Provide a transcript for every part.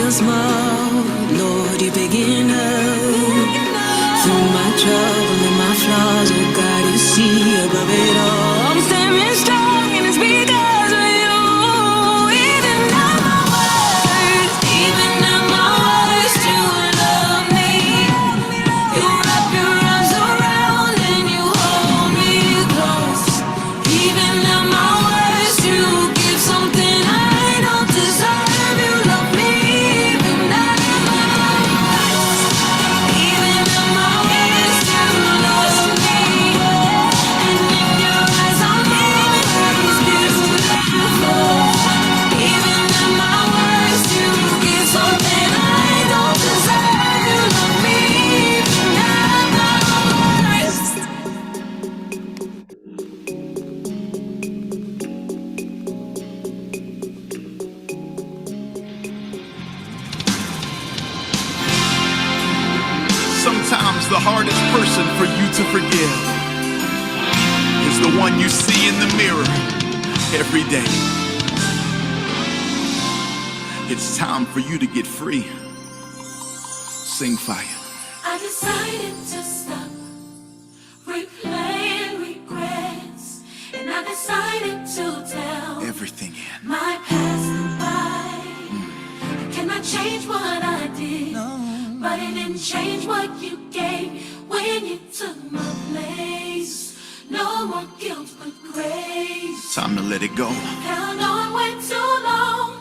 once more. Lord, you big enough. Through my trouble and my flaws, oh God, you see above it all. I'm standing strong and it's because of you. Even at my worst, even at my worst, you love me. You wrap your arms around and you hold me close. Even at my worst, you give something I don't deserve. You love me. Even at my worst, even at my worst, you love me. And in your eyes, I'm always beautiful. Even at my worst, you give something I don't deserve. You love me. Even at my worst. Sometimes the hardest person for you to forgive is the one you see in the mirror every day. It's time for you to get free. Sing fire. I decided to stop replaying regrets, and I decided to tell Everything in. my past goodbye. I cannot change what I did, but it didn't change what you gave when you took my place. No more guilt but grace. Time to let it go. Held on way too long,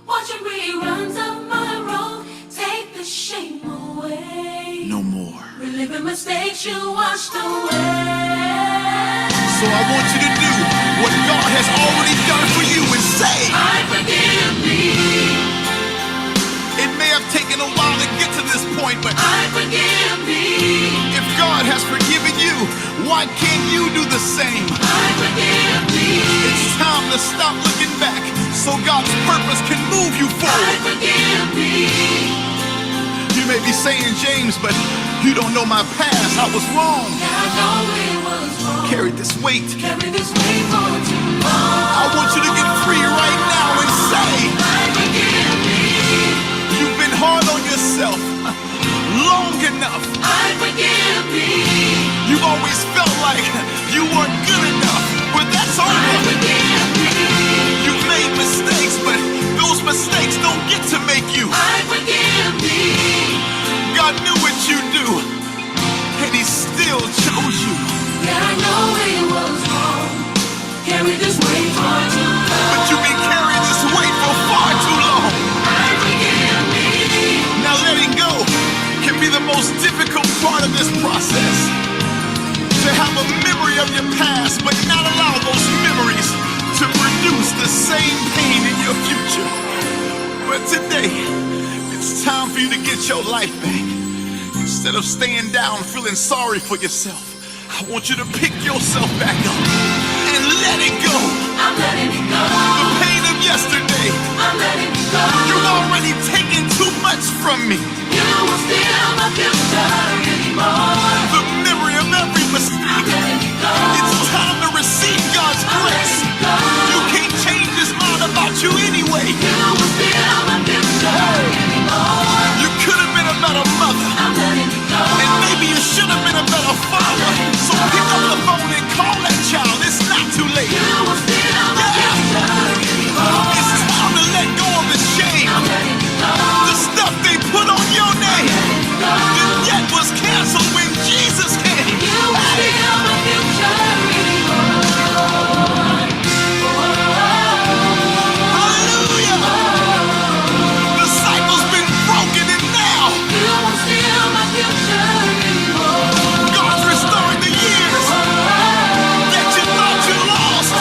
watching reruns of my role. Take the shame away. No more. Reliving mistakes you washed away. So I want you to do what God has already done for you and say, I forgive me. it may have taken a while to get to this point, but I forgive me. if God has forgiven you, why can't you do the same? I forgive me. It's time to stop looking back so God's purpose can move you I forward. forgive me. You may be saying, James, but you don't know my past. I was wrong. I know it was wrong. Carry this weight. Carry this weight for too long. I want you to get free right now and say, I forgive me. you've been hard on yourself long enough. I forgive me. You've always felt like you weren't good enough, but that's I over. forgive me. You've made mistakes, but those mistakes don't get to make you. I forgive me. God knew what you do, and He still chose you. Yeah, I know it was wrong. Carry this weight for too long. But you've been carrying this weight for far too long. I forgive me. Now letting go can be the most difficult part of this process. To have a memory of your past, but not allow those memories to produce the same pain in your future. But today, it's time for you to get your life back. Instead of staying down feeling sorry for yourself, I want you to pick yourself back up and let it go. I'm letting it go. The pain of yesterday, I'm letting it go. you've already taken too much from me. You will steal my future anymore. The memory of every I'm mistake. letting it go. It's time to receive God's grace. You can't change His mind about you anyway. You will steal my future anymore. You could have been a better mother, I'm letting it go. and maybe you should have been a better father. So pick up the phone and call that child. It's not too late. You will steal my future anymore. It's time to let go of the shame. I'm letting it go. The stuff they put on your name. The debt was canceled when Jesus came. You will steal my future anymore. Hallelujah. The cycle's been broken, and now You won't steal my future anymore. God's restoring the years that you thought you lost.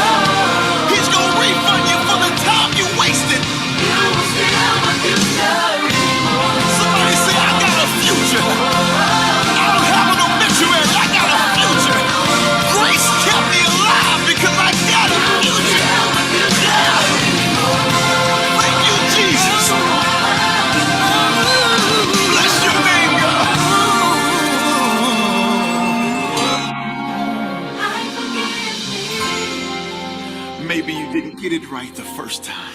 He's gonna refund you for the time you wasted. You won't steal my future anymore. Somebody say, I got a future. I don't have an obituary. I got a future. Grace kept me alive because I got a future. Thank you, Jesus. Bless your name, God. I forgive me. Maybe you didn't get it right the first time.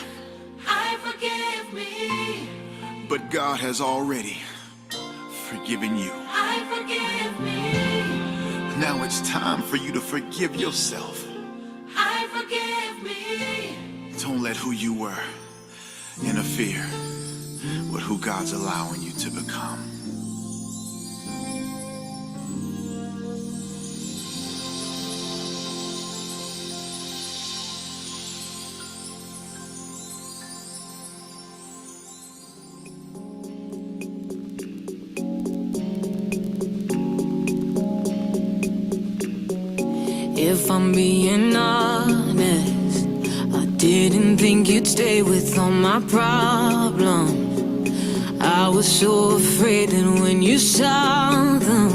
I forgive me. But God has already forgiven you. I forgive me. Now it's time for you to forgive yourself. I forgive me. Don't let who you were interfere with who God's allowing you to become. If I'm being honest, I didn't think you'd stay with all my problems. I was so afraid that when you saw them,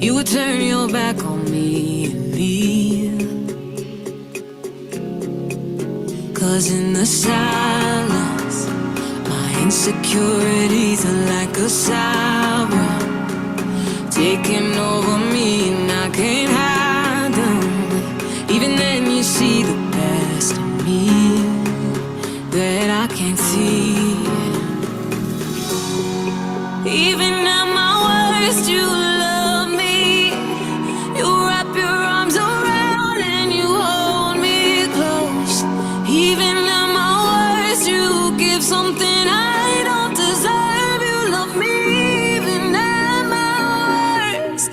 you would turn your back on me and leave. 'Cause in the silence, my insecurities are like a siren taking over me, and I can't hide them. Even then you see the best in me that I can't see. Even at my worst, you love me. You wrap your arms around and you hold me close. Even at my worst, you give something I don't deserve. You love me even at my worst.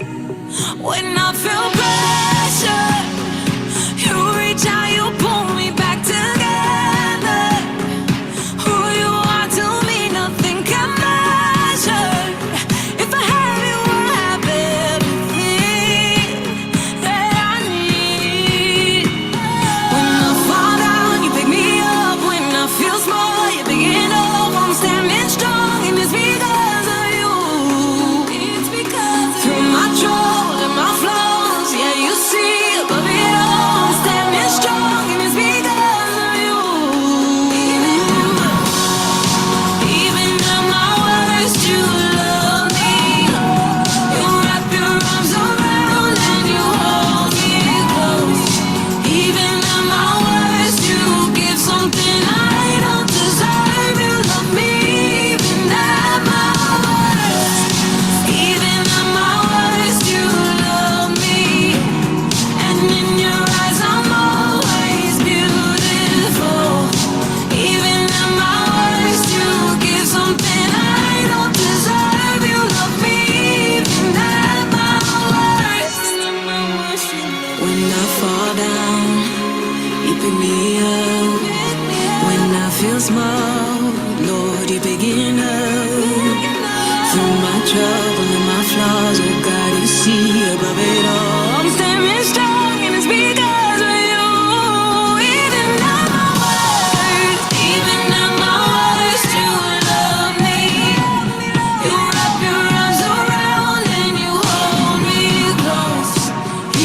When I feel pressure, you reach out, you pull me back together. Who you are to me, nothing can measure. If I have you, I have everything that I need. When I fall down, you pick me up. When I feel small, you pick it up. I'm standing strong, and it's because of you. It's because of through my trouble and my flaws, yeah, you see above it all. I'm standing strong, and it's because of you. Even at my worst, you love me. You wrap your arms around and you hold me close. Even at my worst, you give something I don't deserve. You love me even at my worst. Even at my worst, you love me. And in your eyes, I'm always beautiful. Even at my worst, you give something I don't deserve. You love me even at my worst. When I fall down, you pick me up. When I feel small, Lord, you pick it up. Through my trouble and my flaws, oh God, you see above it all. I'm standing strong, and it's because of you. Even at my worst, even at my worst, you love me. You wrap your arms around and you hold me close.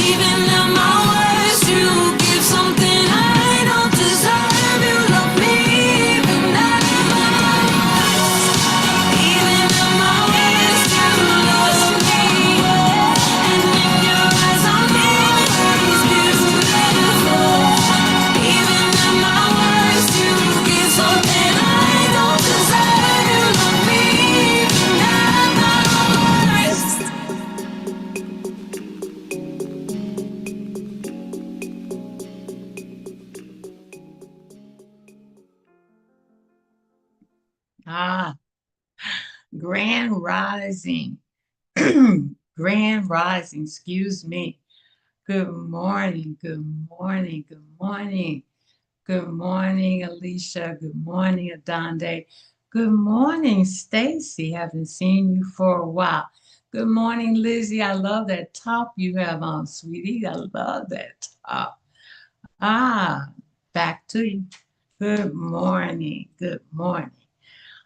Even at my worst, you give something I don't deserve. You love me even at my worst. Even at my worst, you love me. And in your eyes, I'm always beautiful. Even at my worst, you give something I don't deserve. You love me even at my worst. Ah, Grand Rising. Grand Rising, excuse me. Good morning, good morning, good morning. Good morning, Alicia. Good morning, Adonde. Good morning, Stacy. Haven't seen you for a while. Good morning, Lizzie. I love that top you have on, sweetie. I love that top. Ah, back to you. Good morning. Good morning.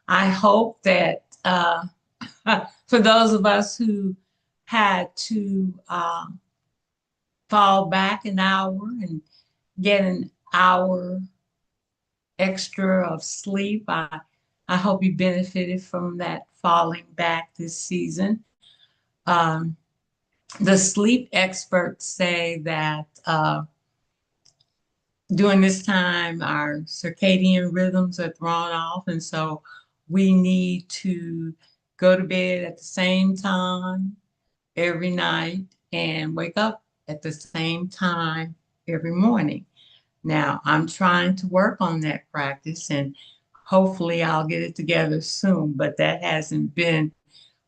I hope that for those of us who had to fall back an hour and get an hour extra of sleep, I hope you benefited from that falling back this season. Um, the sleep experts say that during this time, our circadian rhythms are thrown off. And so we need to go to bed at the same time every night and wake up at the same time every morning. Now, I'm trying to work on that practice and hopefully I'll get it together soon, but that hasn't been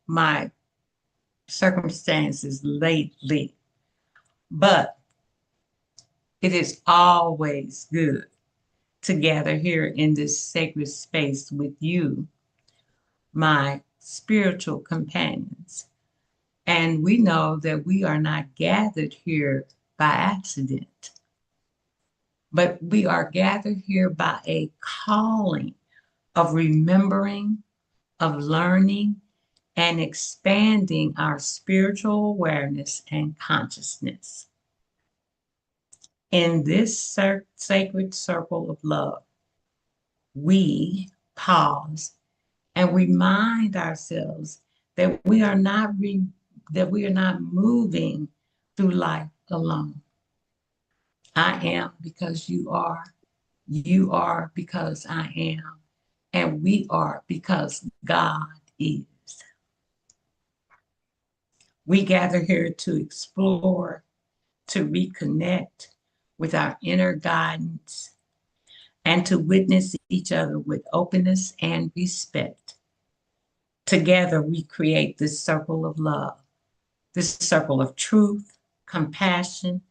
my circumstances lately. But it is always good to gather here in this sacred space with you, my spiritual companions. And we know that we are not gathered here by accident, but we are gathered here by a calling of remembering, of learning, and expanding our spiritual awareness and consciousness. In this sacred circle of love, we pause and remind ourselves that we are not moving through life alone. I am because you are because I am, and we are because God is. We gather here to explore, to reconnect with our inner guidance, and to witness each other with openness and respect. Together, we create this circle of love, this circle of truth, compassion,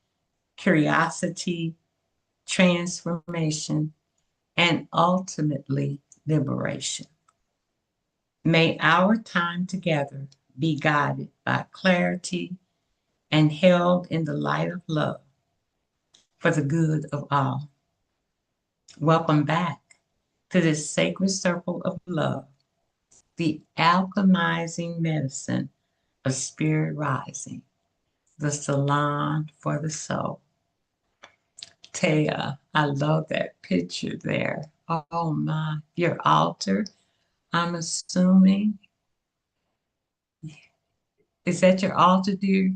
curiosity, transformation, and ultimately liberation. May our time together be guided by clarity and held in the light of love for the good of all. Welcome back to this sacred circle of love, the alchemizing medicine of spirit rising, the salon for the soul. Taya, I love that picture there. Oh my, your altar, I'm assuming. Is that your altar, dear?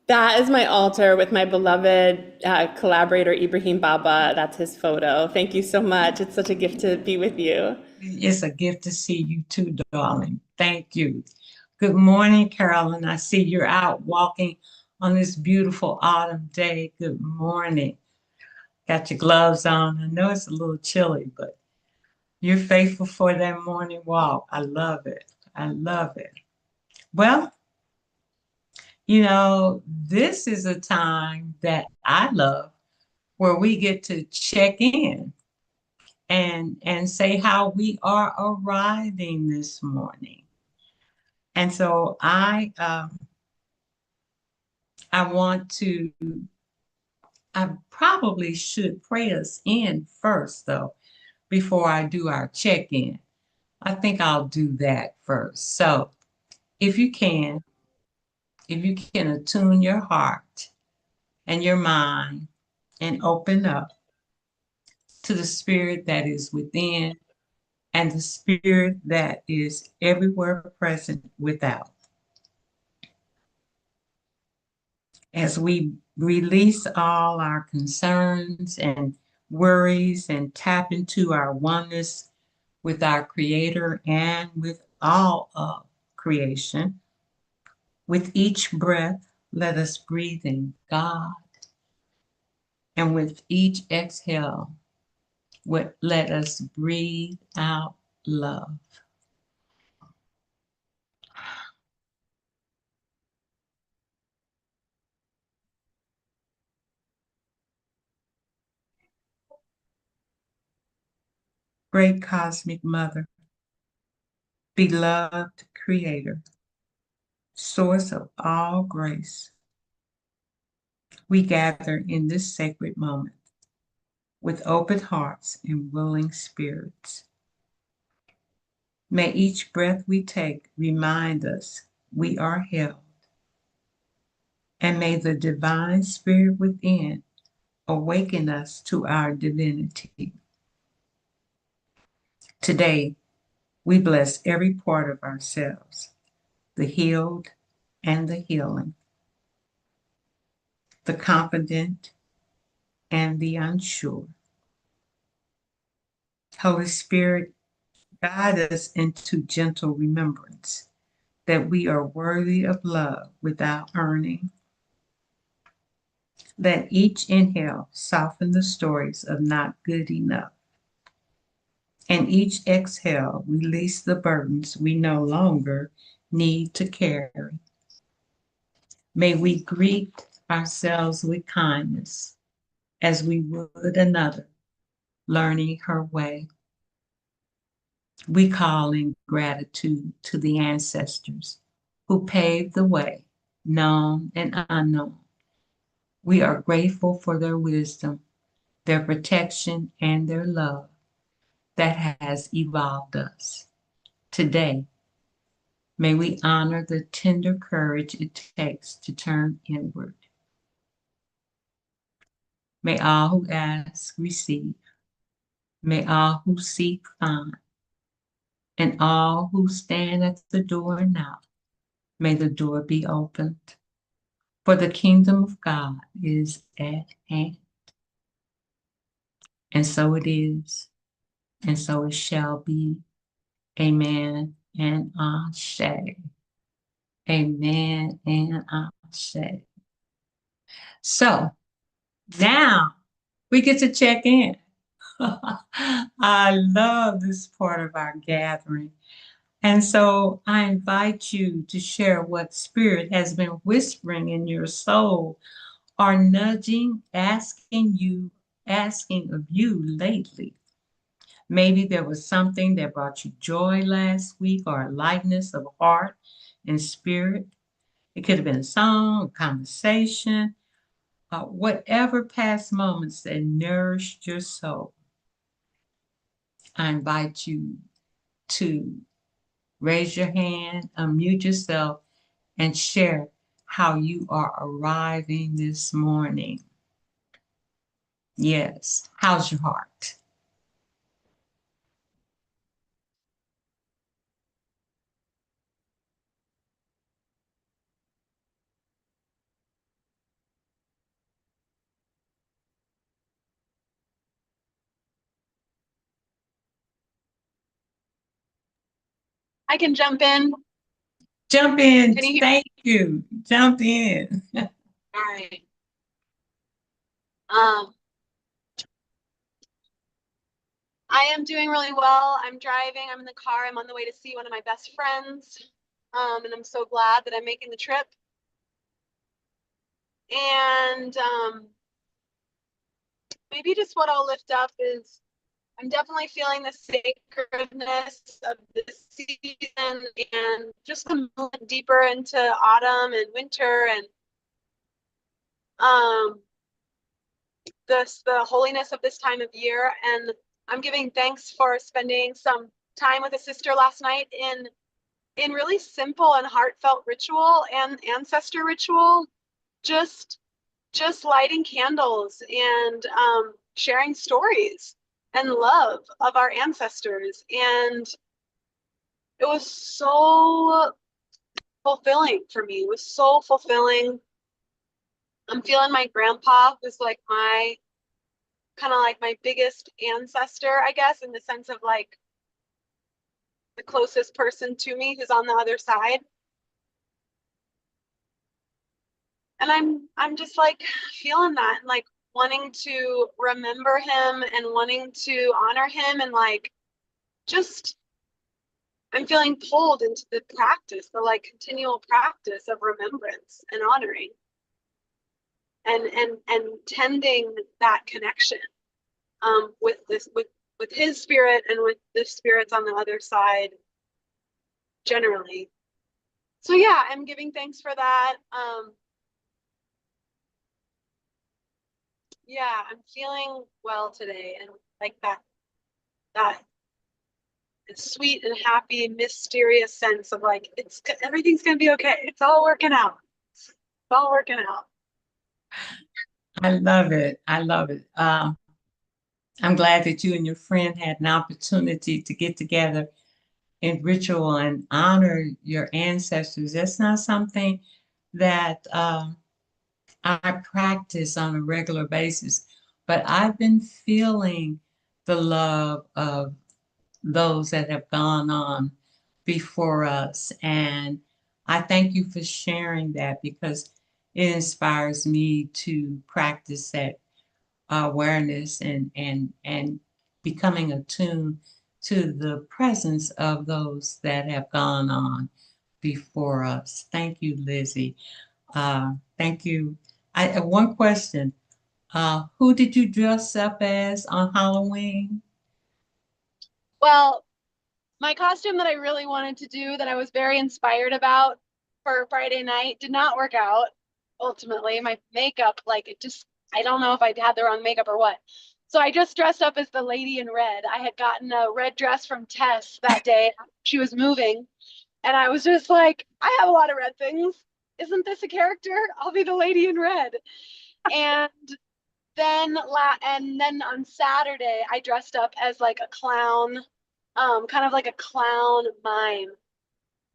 That is my altar with my beloved collaborator, Ibrahim Baba. That's his photo. Thank you so much. It's such a gift to be with you. It's a gift to see you too, darling. Thank you. Good morning, Carolyn. I see you're out walking on this beautiful autumn day. Good morning. Got your gloves on. I know it's a little chilly, but you're faithful for that morning walk. I love it. I love it. Well, you know, this is a time that I love where we get to check in and say how we are arriving this morning. And so I want to, I probably should pray us in first though, before I do our check-in. I think I'll do that first. So if you can attune your heart and your mind and open up to the spirit that is within and the spirit that is everywhere present without. As we release all our concerns and worries and tap into our oneness with our Creator and with all of creation, with each breath, let us breathe in God. And with each exhale, let us breathe out love. Great Cosmic Mother, beloved Creator, source of all grace, we gather in this sacred moment with open hearts and willing spirits. May each breath we take remind us we are held, and may the divine spirit within awaken us to our divinity. Today, we bless every part of ourselves, the healed and the healing, the confident and the unsure. Holy Spirit, Guide us into gentle remembrance that we are worthy of love without earning. Let each inhale soften the stories of not good enough. And each exhale release the burdens we no longer need to carry. May we greet ourselves with kindness as we would another, learning her way. We call in gratitude to the ancestors who paved the way, known and unknown. We are grateful for their wisdom, their protection, and their love that has evolved us. Today, may we honor the tender courage it takes to turn inward. May all who ask receive. May all who seek find. And all who stand at the door now, may the door be opened. For the kingdom of God is at hand. And so it is, and so it shall be. Amen and ashe. Amen and ashe. So now we get to check in. I love this part of our gathering. And so I invite you to share what Spirit has been whispering in your soul or nudging, asking of you lately. Maybe there was something that brought you joy last week or a lightness of heart and spirit. It could have been a song, a conversation, whatever past moments that nourished your soul. I invite you to raise your hand, unmute yourself, and share how you are arriving this morning. Yes, how's your heart? I can jump in. Jump in. Can you hear? Thank you. Jump in. All right. I am doing really well. I'm driving. I'm in the car. I'm on the way to see one of my best friends. And I'm so glad that I'm making the trip. And maybe just what I'll lift up is I'm definitely feeling the sacredness of this season and just come deeper into autumn and winter and the holiness of this time of year. And I'm giving thanks for spending some time with a sister last night in really simple and heartfelt ritual and ancestor ritual, just lighting candles and sharing stories and love of our ancestors. And it was so fulfilling for me. It was so fulfilling. I'm feeling my grandpa was like my kind of like my biggest ancestor, I guess, in the sense of like the closest person to me who's on the other side. And I'm just like feeling that and like wanting to remember him and wanting to honor him and like just I'm feeling pulled into the practice, the like continual practice of remembrance and honoring and tending that connection with his spirit and with the spirits on the other side generally. So yeah, I'm giving thanks for that. Yeah, I'm feeling well today and like that sweet and happy, mysterious sense of like everything's gonna be okay. It's all working out. It's all working out. I love it. I love it. I'm glad that you and your friend had an opportunity to get together in ritual and honor your ancestors. That's not something that I practice on a regular basis, but I've been feeling the love of those that have gone on before us. And I thank you for sharing that because it inspires me to practice that awareness and becoming attuned to the presence of those that have gone on before us. Thank you, Lizzie. Thank you. One question. Who did you dress up as on Halloween? Well, my costume that I really wanted to do, that I was very inspired about for Friday night, did not work out ultimately. My makeup, like it just, I don't know if I had the wrong makeup or what. So I just dressed up as the lady in red. I had gotten a red dress from Tess that day. She was moving, and I was just like, I have a lot of red things. Isn't this a character? I'll be the lady in red. And then on Saturday, I dressed up as like a clown, kind of like a clown mime,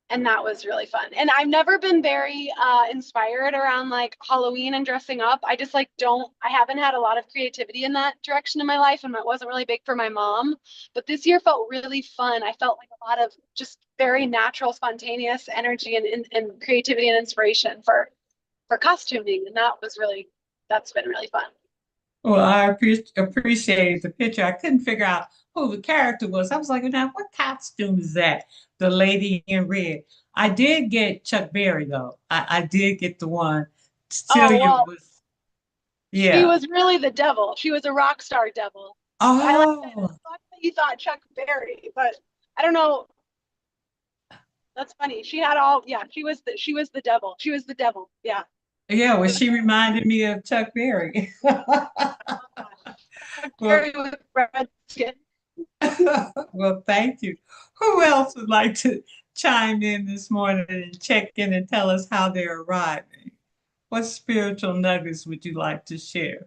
and that was really fun. And I've never been very inspired around like Halloween and dressing up. I just like don't. I haven't had a lot of creativity in that direction in my life, and it wasn't really big for my mom. But this year felt really fun. I felt like a lot of just very natural, spontaneous energy and creativity and inspiration for costuming, and that's been really fun. Well, I appreciate the picture. I couldn't figure out who the character was. I was like, now what costume is that? The lady in red. I did get Chuck Berry though. I did get the one. Oh Celia well, was, she yeah. was really the devil. She was a rock star devil. I Oh, like that you thought Chuck Berry, but I don't know. That's funny. She had all, yeah, she was the devil. She was the devil. Yeah. yeah. Well, she reminded me of Chuck Berry. Oh gosh. Chuck Well, Berry with red skin. well, thank you. Who else would like to chime in this morning and check in and tell us how they're arriving? What spiritual nuggets would you like to share?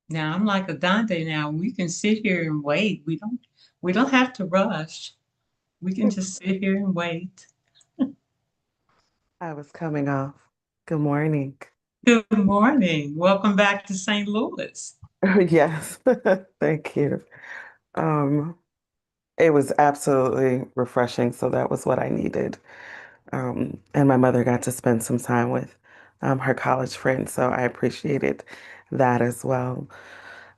Now I'm like a Dante now. We can sit here and wait. We don't have to rush. We can just sit here and wait. I was coming off. Good morning. Good morning. Welcome back to St. Louis. Yes, thank you. Um, it was absolutely refreshing, so that was what I needed. And my mother got to spend some time with her college friends, so I appreciated that as well.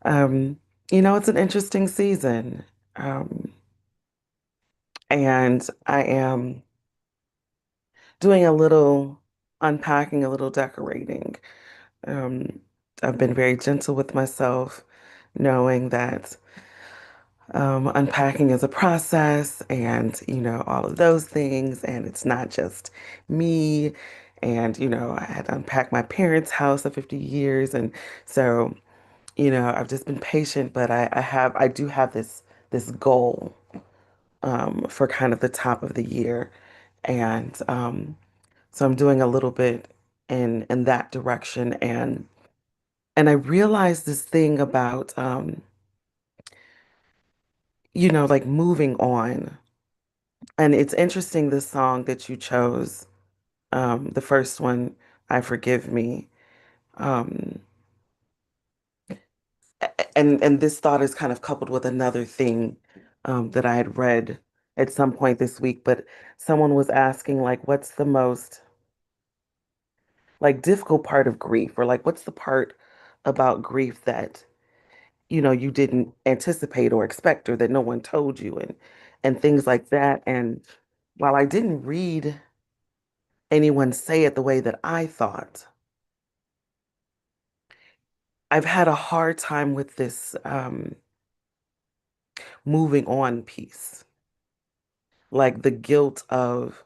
Um, it's an interesting season, um, and I am doing a little unpacking, a little decorating. Um, I've been very gentle with myself, knowing that unpacking is a process and, all of those things. And it's not just me. And, I had to unpack my parents' house of 50 years. And so, I've just been patient, but I do have this goal for kind of the top of the year. And so I'm doing a little bit in that direction. And I realized this thing about, like moving on. And it's interesting, this song that you chose, the first one, I Forgive Me. Um, and this thought is kind of coupled with another thing that I had read at some point this week, but someone was asking, like, what's the most like difficult part of grief, or like what's the part about grief that you didn't anticipate or expect, or that no one told you, and things like that. And while I didn't read anyone say it the way that I thought, I've had a hard time with this moving on piece, like the guilt of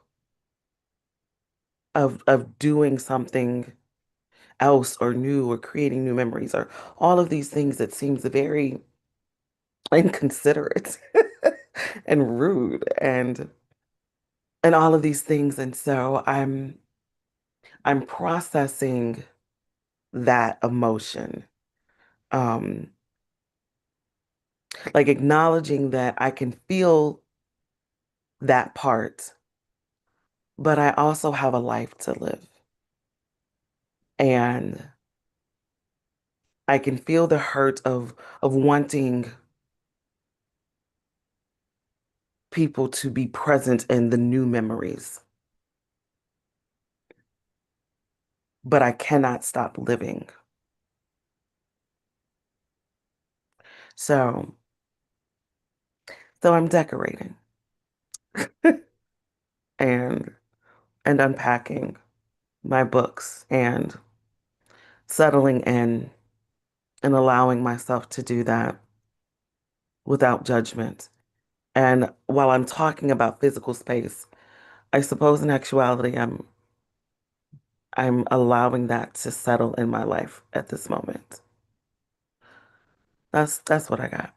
doing something else or new or creating new memories or all of these things that seems very inconsiderate and rude and all of these things. And so I'm processing that emotion. Um, like acknowledging that I can feel that part, but I also have a life to live. And I can feel the hurt of wanting people to be present in the new memories, but I cannot stop living. So, so I'm decorating and unpacking my books and settling in and allowing myself to do that without judgment. And while I'm talking about physical space, I suppose in actuality I'm allowing that to settle in my life at this moment. That's what I got.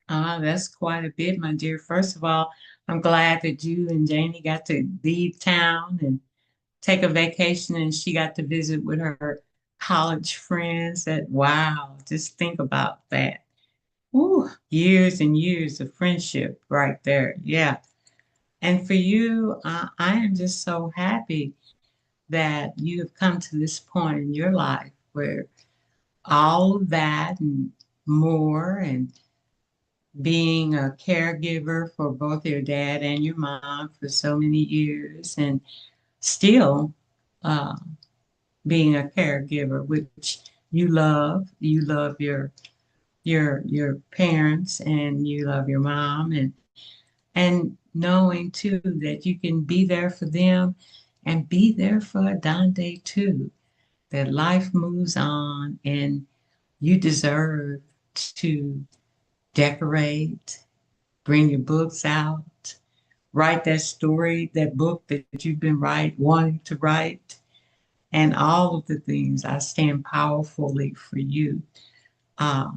That's quite a bit, my dear. First of all, I'm glad that you and Janie got to leave town and take a vacation and she got to visit with her college friends. That wow, just think about that. Ooh, years and years of friendship right there. Yeah. And for you, I am just so happy that you have come to this point in your life where all of that and more, and being a caregiver for both your dad and your mom for so many years, and still uh, being a caregiver, which you love your parents and you love your mom, and knowing too that you can be there for them and be there for Adante too, that life moves on and you deserve to decorate, bring your books out, write that story, that book that you've been wanting to write, and all of the things. I stand powerfully for you, uh,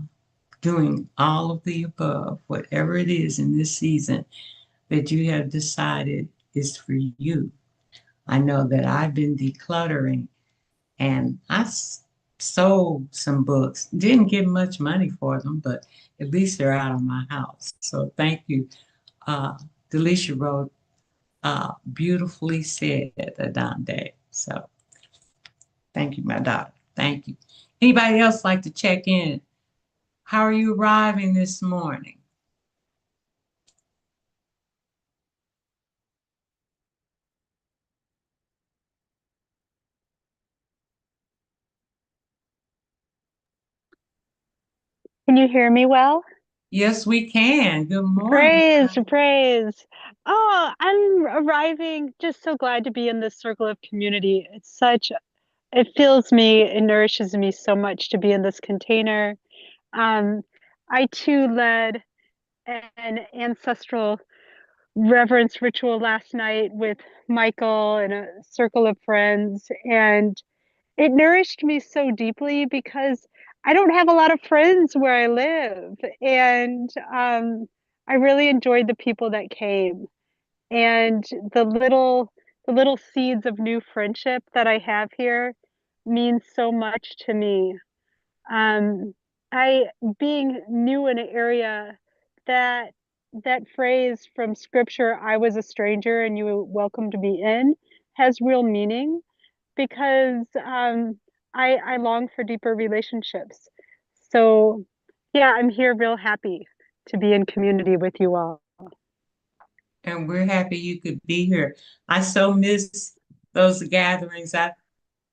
doing all of the above, whatever it is in this season that you have decided is for you. I know that I've been decluttering and sold some books. Didn't get much money for them, but at least they're out of my house. So thank you. Delisha wrote, beautifully said, Adonde. So thank you, my daughter. Thank you. Anybody else like to check in? How are you arriving this morning? Can you hear me well? Yes, we can. Good morning. Praise, praise. Oh, I'm arriving. Just so glad to be in this circle of community. It fills me, it nourishes me so much to be in this container. Um, I too led an ancestral reverence ritual last night with Michael and a circle of friends, and it nourished me so deeply because I don't have a lot of friends where I live. And I really enjoyed the people that came and the little seeds of new friendship that I have here means so much to me. Um, I being new in an area that that phrase from scripture, I was a stranger and you welcomed me in, has real meaning because I long for deeper relationships. So yeah, I'm here real happy to be in community with you all. And we're happy you could be here. I so miss those gatherings.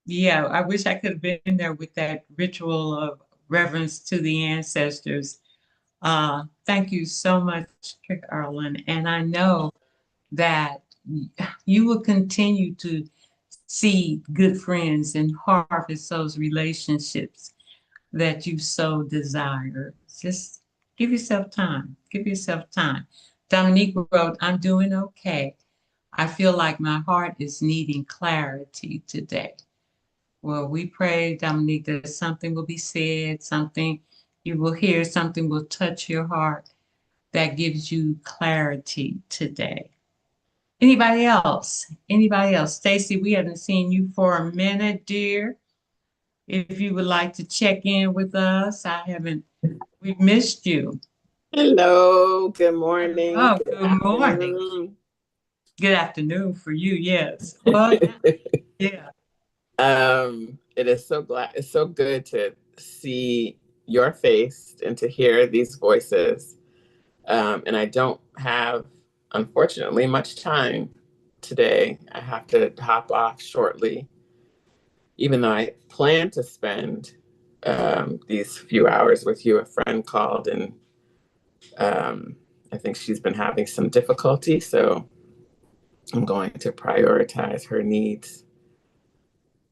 Yeah, I wish I could have been there with that ritual of reverence to the ancestors. Thank you so much, Carolyn. And I know that you will continue to see good friends and harvest those relationships that you so desire. Just give yourself time. Give yourself time. Dominique wrote, I'm doing okay. I feel like my heart is needing clarity today. Well, we pray, Dominique, that something will be said, something you will hear, something will touch your heart that gives you clarity today. Anybody else? Anybody else? Stacy, we haven't seen you for a minute, dear. If you would like to check in with us, we've missed you. Hello, good morning, Oh, good good morning. afternoon. Good afternoon for you. Yes. Well, yeah. It's so good to see your face and to hear these voices. And I don't have, unfortunately, much time today. I have to hop off shortly, even though I plan to spend these few hours with you. A friend called and I think she's been having some difficulty, so I'm going to prioritize her needs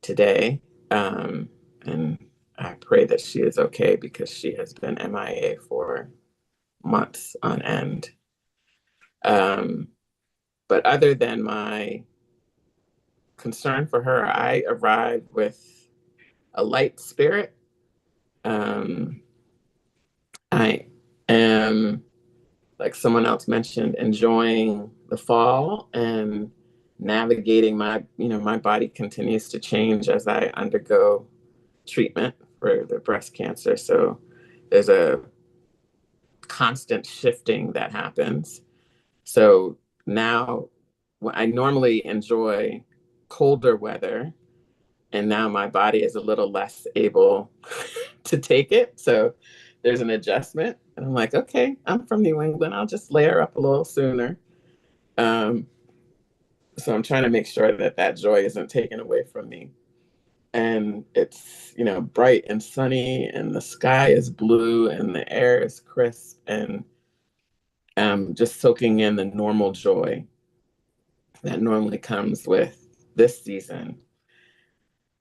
today. And I pray that she is okay because she has been MIA for months on end. Um, but other than my concern for her, I arrived with a light spirit. Um, I am, like someone else mentioned, enjoying the fall and navigating my body continues to change as I undergo treatment for the breast cancer. So there's a constant shifting that happens. So now I normally enjoy colder weather, and now my body is a little less able to take it. So there's an adjustment. And I'm like, okay, I'm from New England. I'll just layer up a little sooner. Um, so I'm trying to make sure that that joy isn't taken away from me. And it's, bright and sunny, and the sky is blue, and the air is crisp, and just soaking in the normal joy that normally comes with this season.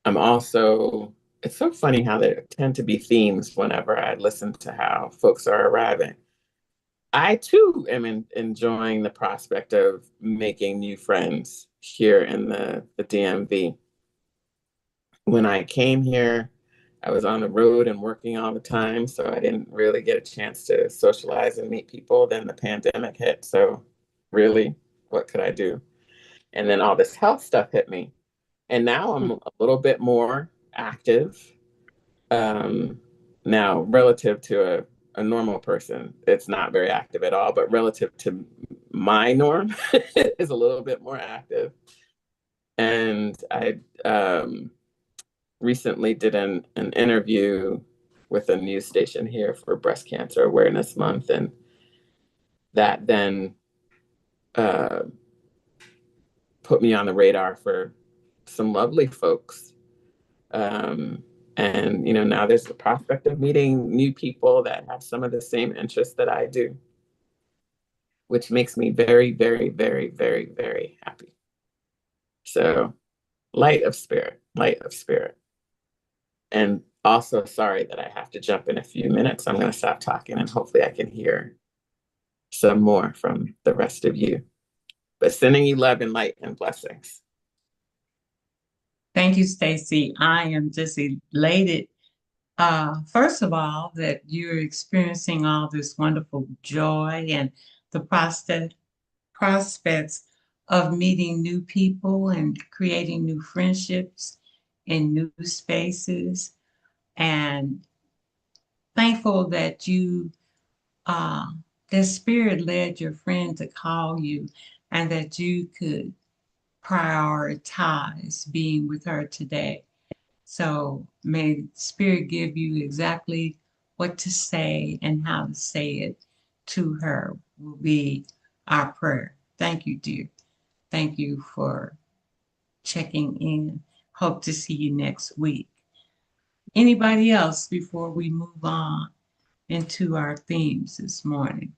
I'm also, it's so funny how there tend to be themes whenever I listen to how folks are arriving. I too am enjoying the prospect of making new friends here in the DMV. When I came here, I was on the road and working all the time, so I didn't really get a chance to socialize and meet people. Then the pandemic hit, so really, what could I do? And then all this health stuff hit me. And now I'm a little bit more active. Um, Now, relative to a normal person, it's not very active at all, but relative to my norm, is a little bit more active. And I recently did an interview with a news station here for Breast Cancer Awareness Month, and that then uh, put me on the radar for some lovely folks. Um, and now there's the prospect of meeting new people that have some of the same interests that I do, which makes me very, very, very, very, very happy. So, light of spirit, light of spirit. And also, sorry that I have to jump in a few minutes. I'm going to stop talking and hopefully I can hear some more from the rest of you. But sending you love and light and blessings. Thank you, Stacy. I am just elated. First of all, that you're experiencing all this wonderful joy and the prospects of meeting new people and creating new friendships in new spaces. And thankful that uh, the spirit led your friend to call you and that you could prioritize being with her today. So may spirit give you exactly what to say and how to say it to her will be our prayer. Thank you, dear. Thank you for checking in. Hope to see you next week. Anybody else before we move on into our themes this morning?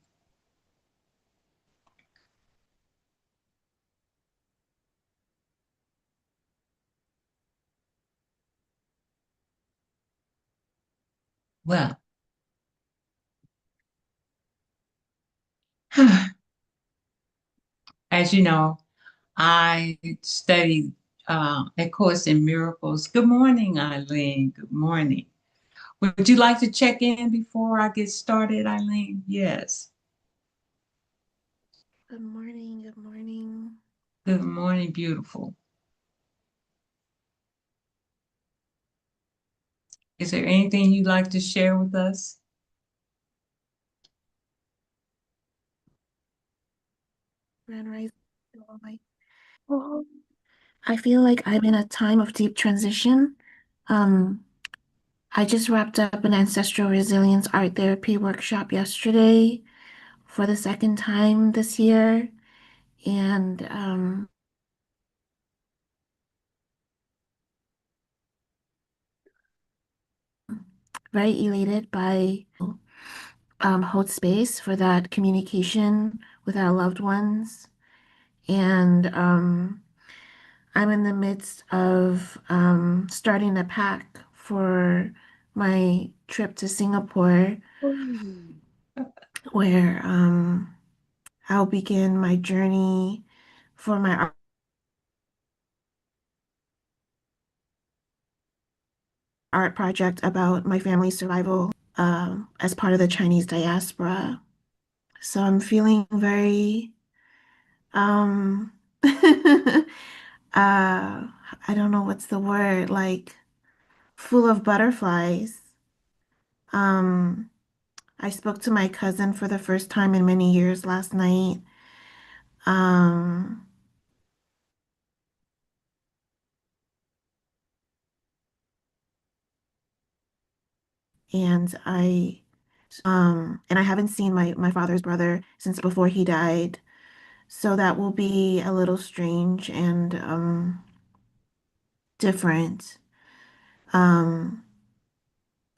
Well, as you know, I studied A Course in Miracles. Good morning, Eileen. Good morning. Would you like to check in before I get started, Eileen? Yes. Good morning. Good morning. Good morning, beautiful. Is there anything you'd like to share with us? Grand Rising. Oh, I feel like I'm in a time of deep transition. Um, I just wrapped up an ancestral resilience art therapy workshop yesterday for the second time this year, and very elated by hold space for that communication with our loved ones. And I'm in the midst of starting to pack for my trip to Singapore, where I'll begin my journey for my art project about my family's survival as part of the Chinese diaspora. So I'm feeling very um I don't know what's the word, like full of butterflies. Um, I spoke to my cousin for the first time in many years last night. Um, and I haven't seen my father's brother since before he died. So that will be a little strange and different. Um,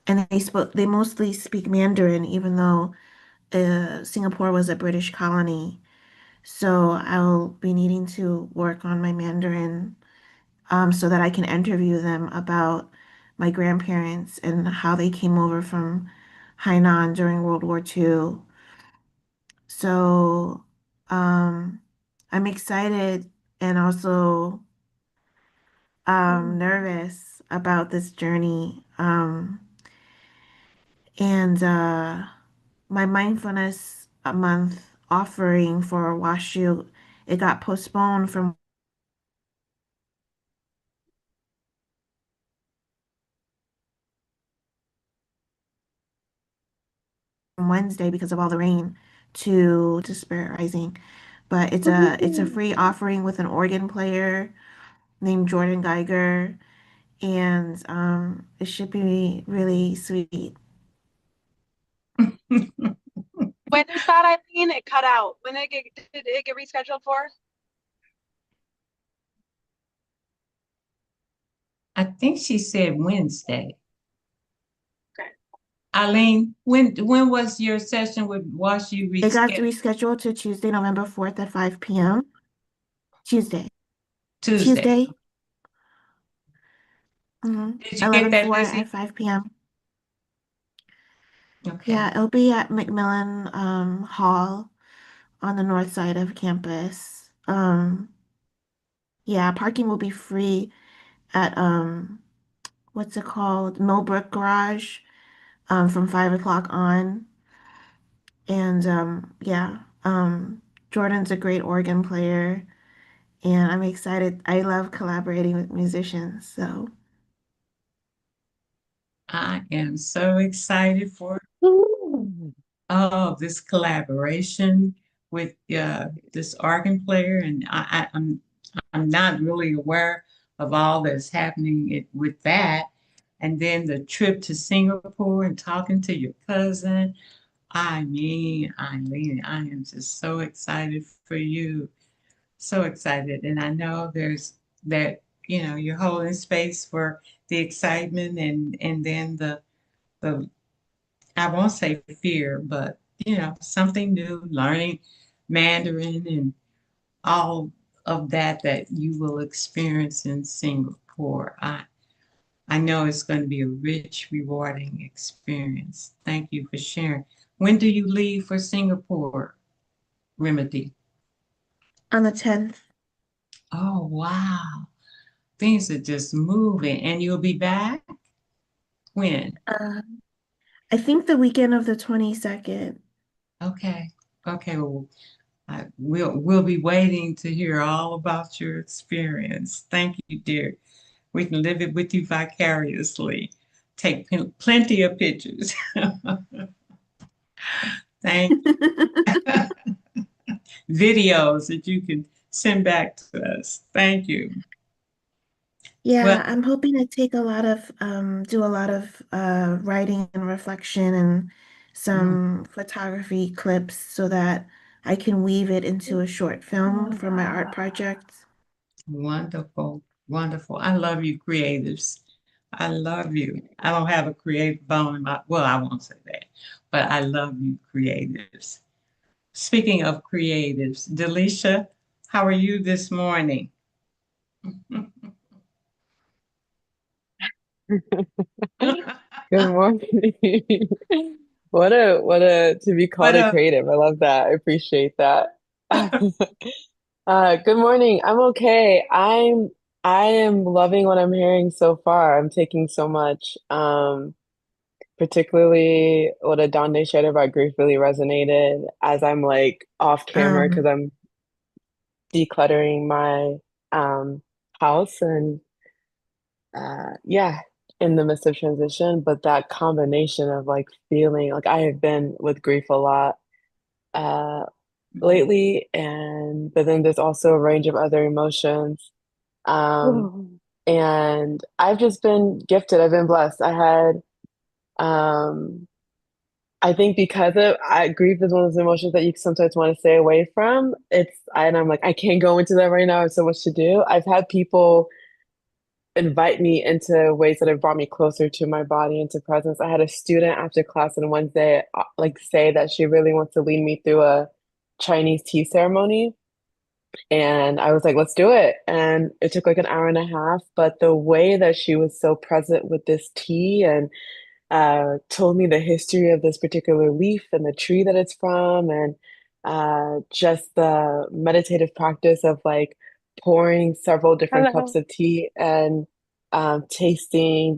and they mostly speak Mandarin, even though Singapore was a British colony. So I'll be needing to work on my Mandarin so that I can interview them about my grandparents and how they came over from Hainan during World War II. So um, I'm excited and also nervous about this journey. And my mindfulness month offering for Washu, it got postponed from Wednesday because of all the rain to Spirit Rising. But it's a free offering with an organ player named Jordan Geiger, and it should be really sweet. When is that, Eileen? It cut out. When did it get rescheduled for? I think she said Wednesday. Okay. Eileen, when was your session with Washi It got rescheduled? rescheduled to Tuesday, November 4th at 5 p.m. Tuesday. Tuesday, Did you get that, 11/4 Lizzie? at 5 p.m. Okay. Yeah, it'll be at Macmillan Hall on the north side of campus. Yeah, parking will be free at what's it called? Millbrook Garage from 5 o'clock on. And yeah, Jordan's a great organ player, and I'm excited. I love collaborating with musicians, so I am so excited for this collaboration with this organ player, and I'm not really aware of all that's happening with that. And then the trip to Singapore and talking to your cousin. I mean, Eileen, I am just so excited for you. So excited. And I know there's that, you're holding space for the excitement and then the I won't say fear, but something new, learning Mandarin and all of that you will experience in Singapore. I know it's going to be a rich, rewarding experience. Thank you for sharing. When do you leave for Singapore, Remedy? on the 10th. Oh, wow. Things are just moving. And you'll be back? When? I think the weekend of the 22nd. Okay. Okay. Well, we'll be waiting to hear all about your experience. Thank you, dear. We can live it with you vicariously. Take plenty of pictures. Thank you. videos that you can send back to us. Thank you. Well, Yeah, I'm hoping to take a lot of do a lot of writing and reflection and some photography clips so that I can weave it into a short film for my art projects. wonderful, wonderful. I love you, creatives. I love you. I don't have a creative bone in my, well, I won't say that, but I love you, creatives. Speaking of creatives, Delisha, how are you this morning? Good morning. What a to be called What a up? creative. I love that. I appreciate that. Good morning. I'm okay. I am loving what I'm hearing so far. I'm taking so much. Particularly what Adonde shared about grief really resonated as I'm like off camera because Um, I'm decluttering my house and yeah, in the midst of transition, but that combination of like feeling like I have been with grief a lot uh lately, and but then there's also a range of other emotions. Um and I've just been gifted. I've been blessed. Um I think because of grief is one of those emotions that you sometimes want to stay away from. And I'm like, I can't go into that right now. I have so much to do. I've had people invite me into ways that have brought me closer to my body and to presence. I had a student after class on Wednesday, like say that she really wants to lead me through a Chinese tea ceremony. And I was like, let's do it. And it took like an hour and a half, but the way that she was so present with this tea and told me the history of this particular leaf and the tree that it's from, and just the meditative practice of like pouring several different cups Hello. of tea and tasting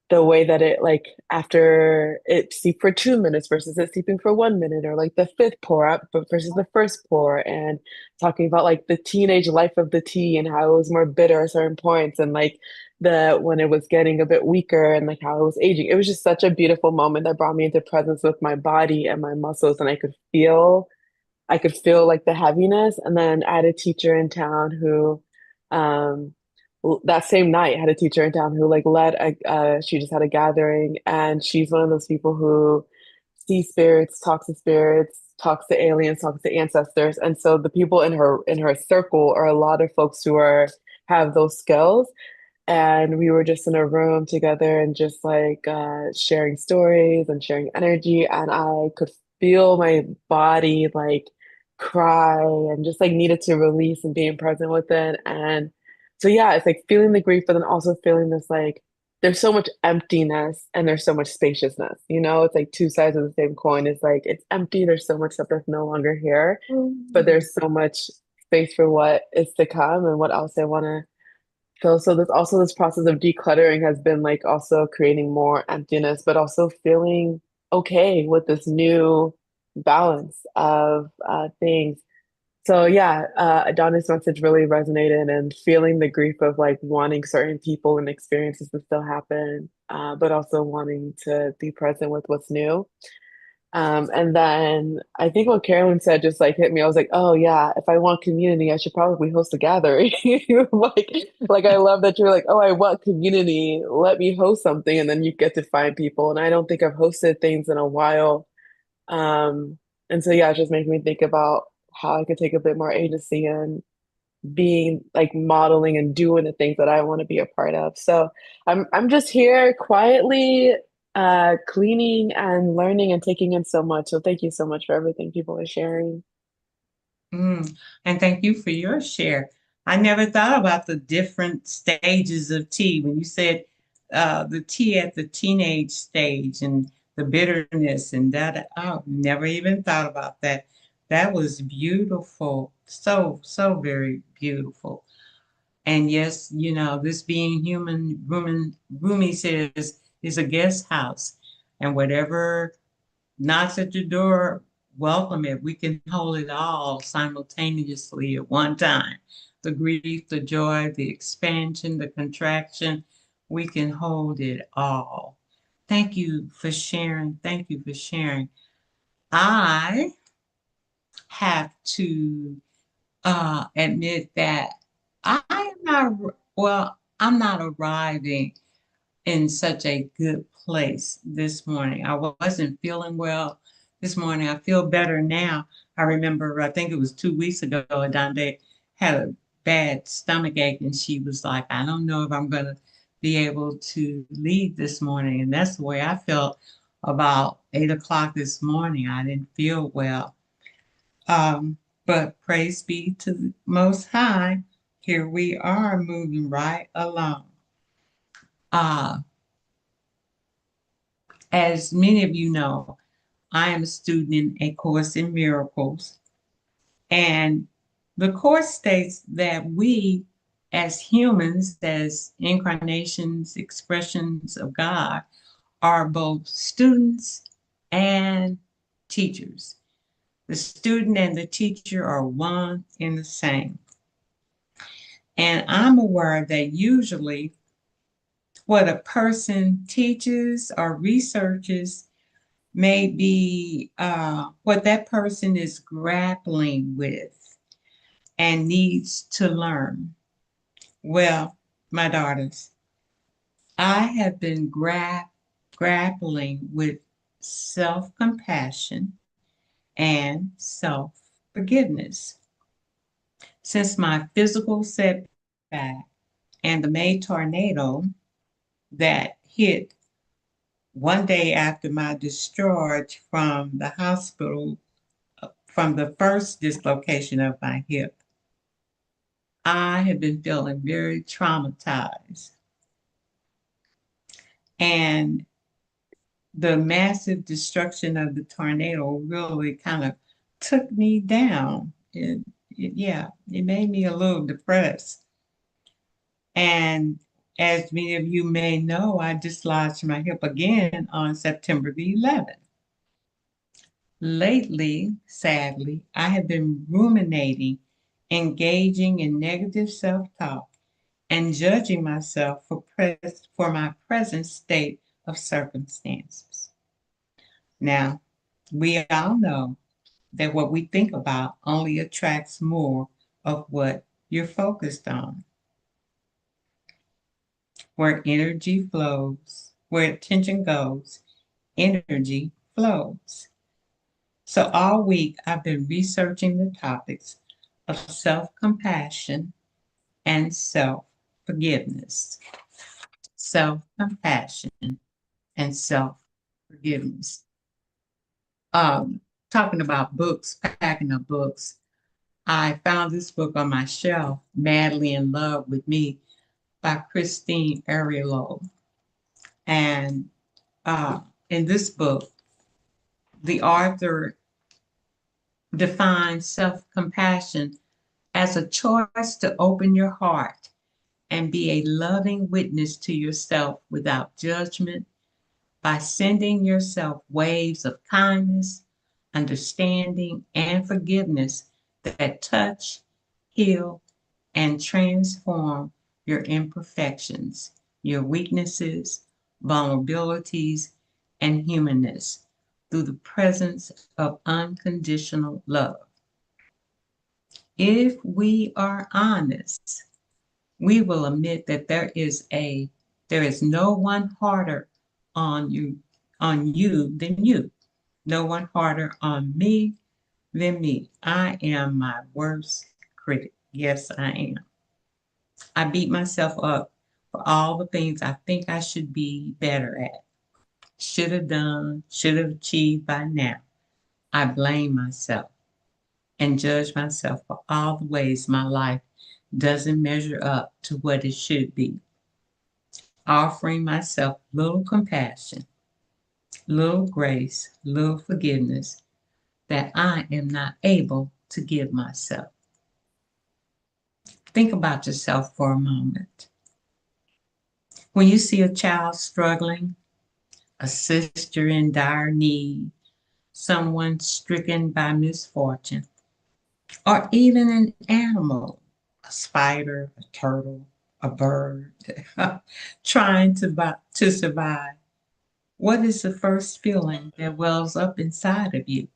the way that it like after it steeped for 2 minutes versus it steeping for 1 minute, or like the fifth pour up but versus the first pour, and talking about like the teenage life of the tea and how it was more bitter at certain points, and like the when it was getting a bit weaker and like how it was aging. It was just such a beautiful moment that brought me into presence with my body and my muscles, and I could feel like the heaviness. And then I had a teacher in town who, um, that same night, had a teacher in town who like she just had a gathering, and she's one of those people who sees spirits, talks to aliens, talks to ancestors. And so the people in her circle are a lot of folks who have those skills. And we were just in a room together and just like sharing stories and sharing energy, and I could feel my body like cry and just like needed to release and being present with it. And so yeah, it's like feeling the grief, but then also feeling this like there's so much emptiness and there's so much spaciousness. It's like two sides of the same coin. It's like it's empty, there's so much stuff that's no longer here, but there's so much space for what is to come and what else I want to feel. So there's also this process of decluttering has been like also creating more emptiness, but also feeling okay with this new balance of things. So yeah, Adonis' message really resonated, and feeling the grief of like wanting certain people and experiences to still happen, but also wanting to be present with what's new. And then I think what Carolyn said just like hit me. I was like, oh yeah, if I want community, I should probably host a gathering. Like I love that you're like, oh, I want community. Let me host something, and then you get to find people. And I don't think I've hosted things in a while. And so yeah, it just makes me think about how I could take a bit more agency and being like modeling and doing the things that I want to be a part of. So I'm just here quietly cleaning and learning and taking in so much. So thank you so much for everything people are sharing. And thank you for your share. I never thought about the different stages of tea when you said the tea at the teenage stage and the bitterness and that. I never even thought about that. That was beautiful. So, so very beautiful. And yes, this being human, Rumi says, is a guest house. And whatever knocks at your door, welcome it. We can hold it all simultaneously at one time. The grief, the joy, the expansion, the contraction, we can hold it all. Thank you for sharing. Thank you for sharing. I have to admit that I am not, well, I'm not arriving in such a good place this morning. I wasn't feeling well this morning. I feel better now. I remember, I think it was 2 weeks ago, Adande had a bad stomach ache, and she was like, I don't know if I'm going to be able to leave this morning. And that's the way I felt about 8 o'clock this morning. I didn't feel well. But praise be to the Most High. Here we are moving right along. As many of you know, I am a student in A Course in Miracles. And the Course states that we, as humans, as incarnations, expressions of God, are both students and teachers. The student and the teacher are one and the same. And I'm aware that usually what a person teaches or researches may be what that person is grappling with and needs to learn. Well, my daughters, I have been grappling with self-compassion and self-forgiveness. Since my physical setback and the May tornado that hit one day after my discharge from the hospital from the first dislocation of my hip, I have been feeling very traumatized. And the massive destruction of the tornado really kind of took me down. It made me a little depressed. And as many of you may know, I dislodged my hip again on September the 11th. Lately, sadly, I have been ruminating, engaging in negative self-talk, and judging myself for my present state of circumstances. Now, we all know that what we think about only attracts more of what you're focused on. Where energy flows, where attention goes, energy flows. So all week I've been researching the topics of self-compassion and self-forgiveness. Self-compassion and self-forgiveness. Talking about books, packing up books, I found this book on my shelf, Madly in Love with Me, by Christine Ariolo. And in this book, the author defines self-compassion as a choice to open your heart and be a loving witness to yourself without judgment, by sending yourself waves of kindness, understanding, and forgiveness that touch, heal, and transform your imperfections, your weaknesses, vulnerabilities, and humanness through the presence of unconditional love. If we are honest, we will admit that there is no one harder on you than you. No one harder on me than me. I am my worst critic. Yes, I am. I beat myself up for all the things I think I should be better at, should have done, should have achieved by now. I blame myself and judge myself for all the ways my life doesn't measure up to what it should be. Offering myself little compassion, little grace, little forgiveness that I am not able to give myself. Think about yourself for a moment. When you see a child struggling, a sister in dire need, someone stricken by misfortune, or even an animal, a spider, a turtle, a bird, trying to survive, what is the first feeling that wells up inside of you?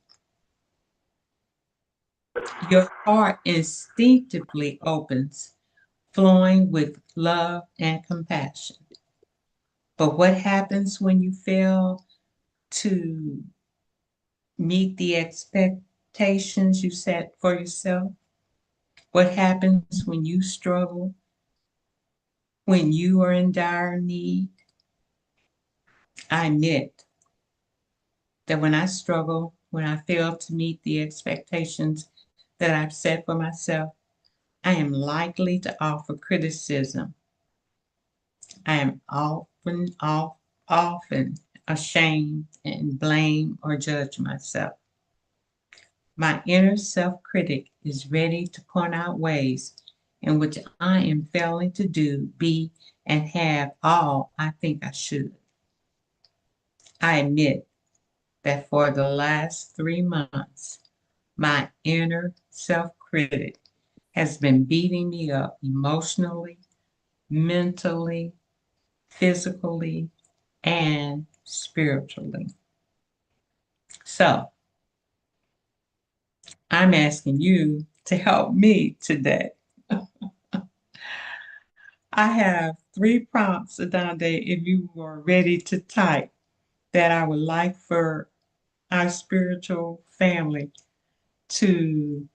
Your heart instinctively opens, flowing with love and compassion. But what happens when you fail to meet the expectations you set for yourself? What happens when you struggle, when you are in dire need? I admit that when I struggle, when I fail to meet the expectations that I've set for myself, I am likely to offer criticism. I am often ashamed and blame or judge myself. My inner self-critic is ready to point out ways in which I am failing to do, be, and have all I think I should. I admit that for the last 3 months, my inner self-critic has been beating me up emotionally, mentally, physically, and spiritually. So I'm asking you to help me today. I have 3 prompts, Adande, if you are ready to type, that I would like for our spiritual family to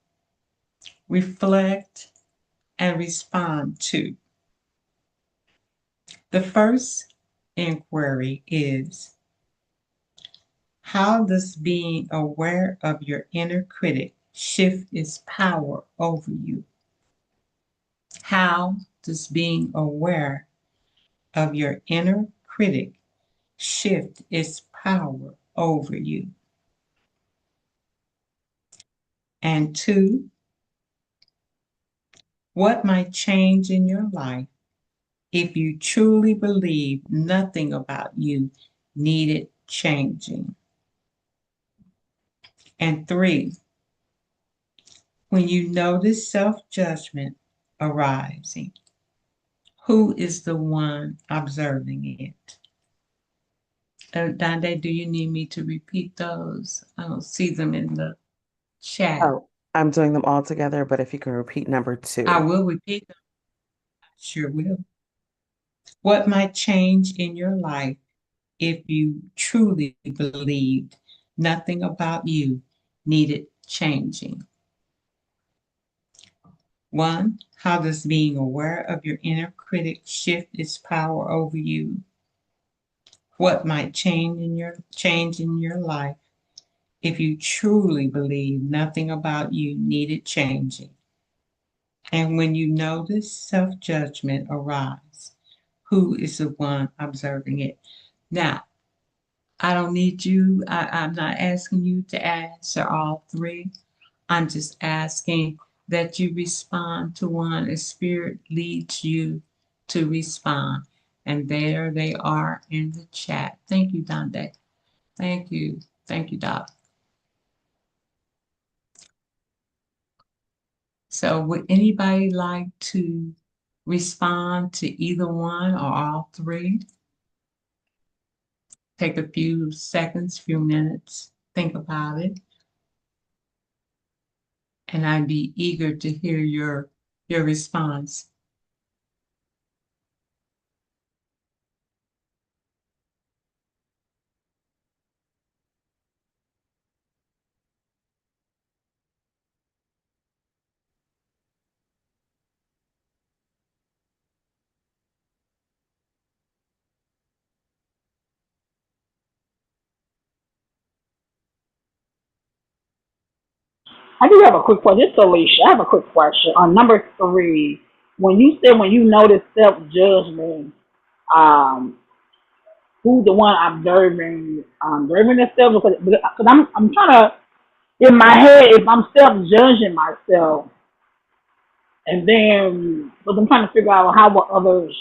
reflect and respond to. The first inquiry is, how does being aware of your inner critic shift its power over you? How does being aware of your inner critic shift its power over you? And 2, what might change in your life if you truly believe nothing about you needed changing? And 3, when you notice self-judgment arising, who is the one observing it? Dande, do you need me to repeat those? I don't see them in the chat. Oh, I'm doing them all together, but if you can repeat number 2. I will repeat them. I sure will. What might change in your life if you truly believed nothing about you needed changing? 1, how does being aware of your inner critic shift its power over you? What might change in your life if you truly believe nothing about you needed changing? And when you notice self-judgment arise, who is the one observing it? Now, I don't need you, I'm not asking you to answer all 3. I'm just asking that you respond to one as Spirit leads you to respond. And there they are in the chat. Thank you, Dande. Thank you. Thank you, Doc. So would anybody like to respond to either one or all 3? Take a few seconds, few minutes, think about it. And I'd be eager to hear your response. I do have a quick question. It's Alicia. I have a quick question on number 3. When you said when you notice self judgment, um, who's the one observing themselves? Because I'm trying to in my head if I'm self judging myself, and then but I'm trying to figure out how will others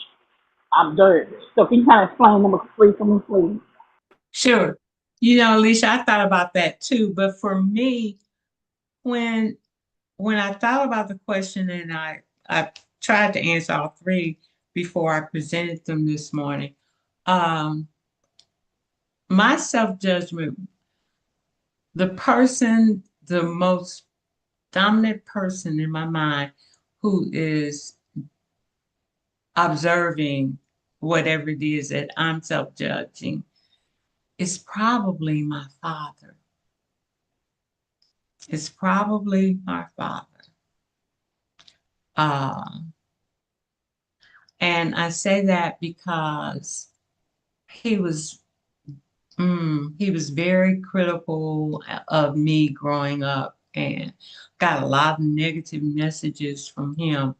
observe it. So can you kind of explain number 3 for me, please? Sure. You know, Alicia, I thought about that too. But for me, when I thought about the question and I tried to answer all 3 before I presented them this morning, my self-judgment, the person the most dominant person in my mind who is observing whatever it is that I'm self-judging is probably my father. It's probably my father. And I say that because he was very critical of me growing up and got a lot of negative messages from him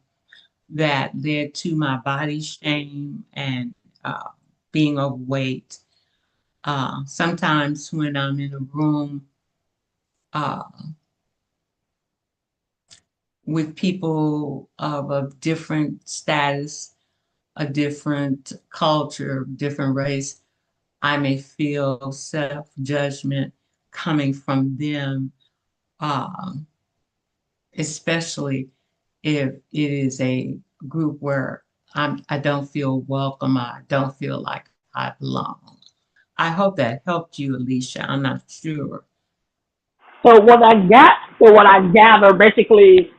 that led to my body shame and being overweight. Sometimes when I'm in a room with people of a different status, a different culture, different race, I may feel self-judgment coming from them, especially if it is a group where I don't feel welcome, I don't feel like I belong. I hope that helped you, Alicia. I'm not sure. So what I gather basically,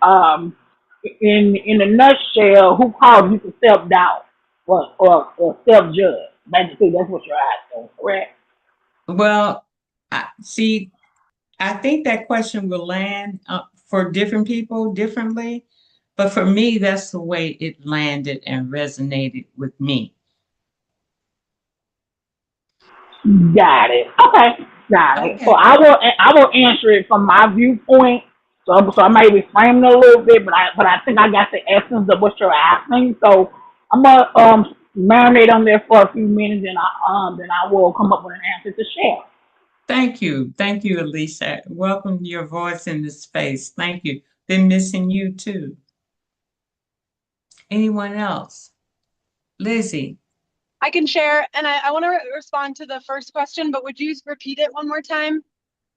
in a nutshell, who caused you to self doubt or self judge? Basically, that's what you're asking, correct? Well, see, I think that question will land for different people differently, but for me, that's the way it landed and resonated with me. Got it. Okay, got it. So Okay. I will answer it from my viewpoint. So I may reframe it a little bit, but I think I got the essence of what you're asking. So I'm gonna marinate on there for a few minutes, and then I will come up with an answer to share. Thank you. Thank you, Alicia. Welcome your voice in this space. Thank you. Been missing you too. Anyone else? Lizzie. I can share, and I want to respond to the first question, but would you repeat it one more time,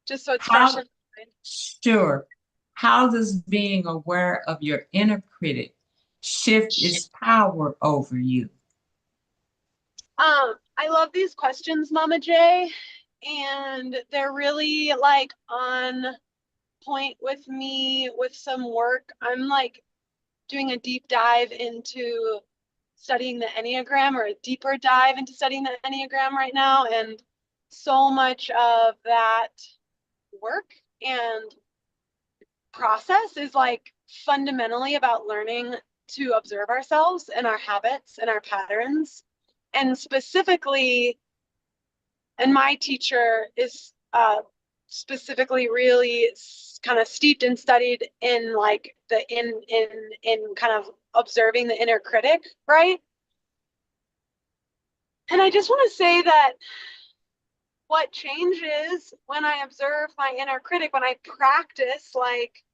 just so it's fresh in mind? Sure. How does being aware of your inner critic shift its power over you? I love these questions, Mama J, and they're really like on point with me with some work. I'm like doing a deep dive into studying the Enneagram, or a deeper dive into studying the Enneagram right now. And so much of that work and process is like fundamentally about learning to observe ourselves and our habits and our patterns. And specifically, and my teacher is specifically really kind of steeped and studied in like the in kind of observing the inner critic, right? And I just want to say that what changes when I observe my inner critic, when I practice like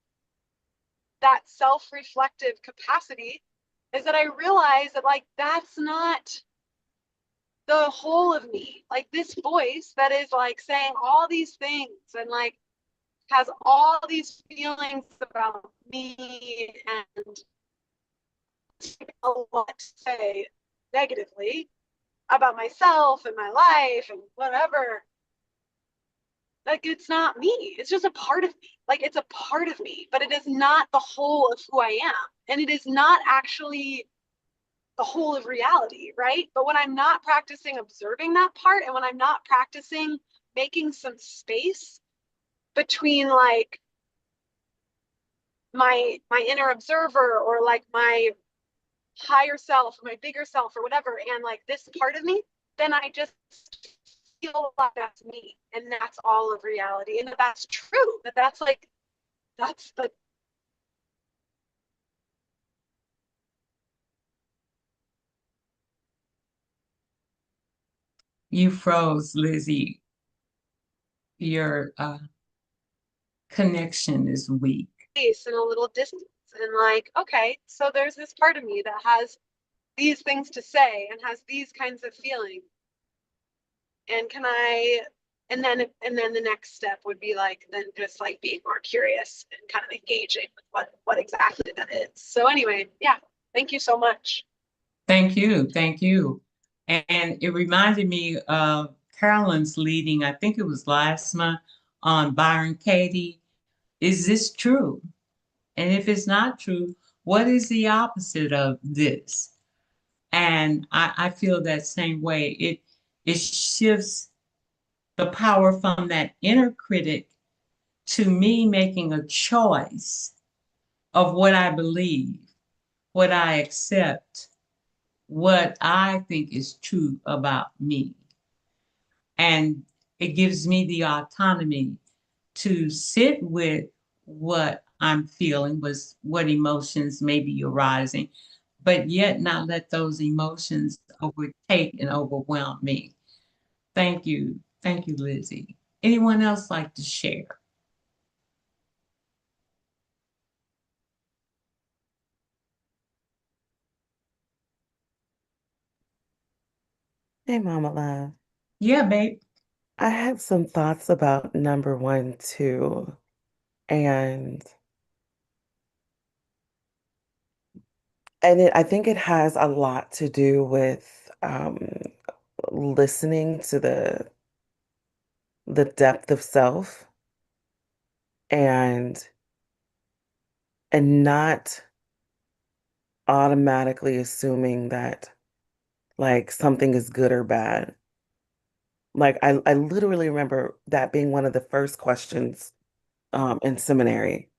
that self-reflective capacity, is that I realize that like that's not the whole of me. Like this voice that is like saying all these things and like has all these feelings about me and a lot to say negatively about myself and my life and whatever. Like it's not me. It's just a part of me. Like it's a part of me, but it is not the whole of who I am. And it is not actually the whole of reality, right? But when I'm not practicing observing that part, and when I'm not practicing making some space between like my inner observer, or like my higher self, or my bigger self, or whatever, and like this part of me, then I just feel like that's me, and that's all of reality, and that's true. That's like that's the You froze, Lizzie. Your connection is weak. space and a little distance, and like, okay, so there's this part of me that has these things to say and has these kinds of feelings, and can I, and then the next step would be like then just like being more curious and kind of engaging with what exactly that is. So anyway, yeah, thank you so much. Thank you. Thank you. And it reminded me of Carolyn's leading, I think it was last month, on Byron Katie. Is this true? And if it's not true, what is the opposite of this? And I feel that same way. It shifts the power from that inner critic to me making a choice of what I believe, what I accept, what I think is true about me. And it gives me the autonomy to sit with what I'm feeling, was what emotions may be arising, but yet not let those emotions overtake and overwhelm me. Thank you. Thank you, Lizzie. Anyone else like to share? Hey, Mama Love. Yeah, babe. I had some thoughts about number one, too. And I think it has a lot to do with listening to the depth of self and not automatically assuming that like something is good or bad. Like I literally remember that being one of the first questions in seminary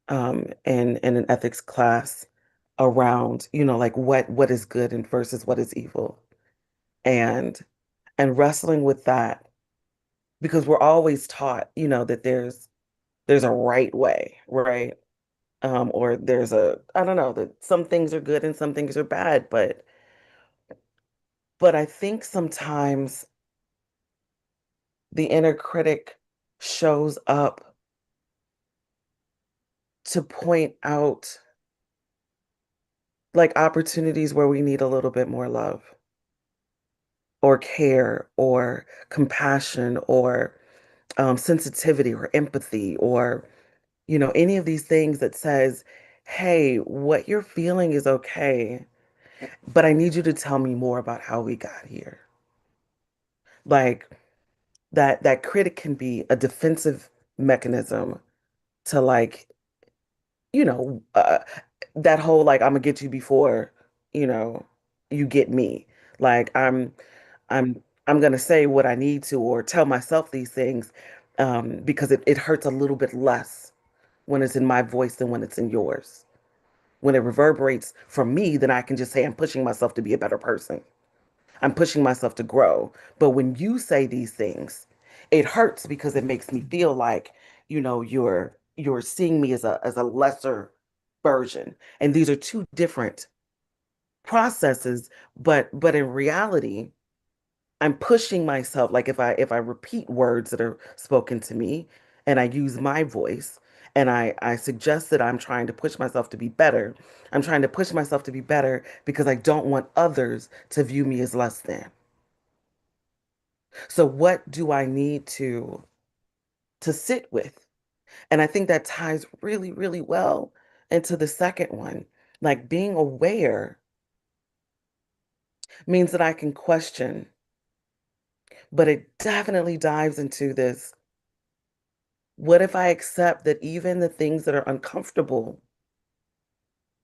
in an ethics class around, like what is good and versus what is evil. And wrestling with that because we're always taught, that there's a right way, right? Or there's I don't know, that some things are good and some things are bad, but I think sometimes the inner critic shows up to point out like opportunities where we need a little bit more love or care or compassion or sensitivity or empathy or, any of these things that says, hey, what you're feeling is okay, but I need you to tell me more about how we got here. Like that critic can be a defensive mechanism to like, you know, uh, that whole like I'm gonna get you before, you know, you get me. Like I'm gonna say what I need to or tell myself these things because it hurts a little bit less when it's in my voice than when it's in yours. When it reverberates from me, then I can just say I'm pushing myself to be a better person. I'm pushing myself to grow. But when you say these things, it hurts because it makes me feel like, you're seeing me as a lesser version. And these are two different processes, but in reality, I'm pushing myself. Like if I repeat words that are spoken to me and I use my voice and I suggest that I'm trying to push myself to be better, I'm trying to push myself to be better because I don't want others to view me as less than. So what do I need to sit with? And I think that ties really, really well into the second one. Like being aware means that I can question, but it definitely dives into this. What if I accept that even the things that are uncomfortable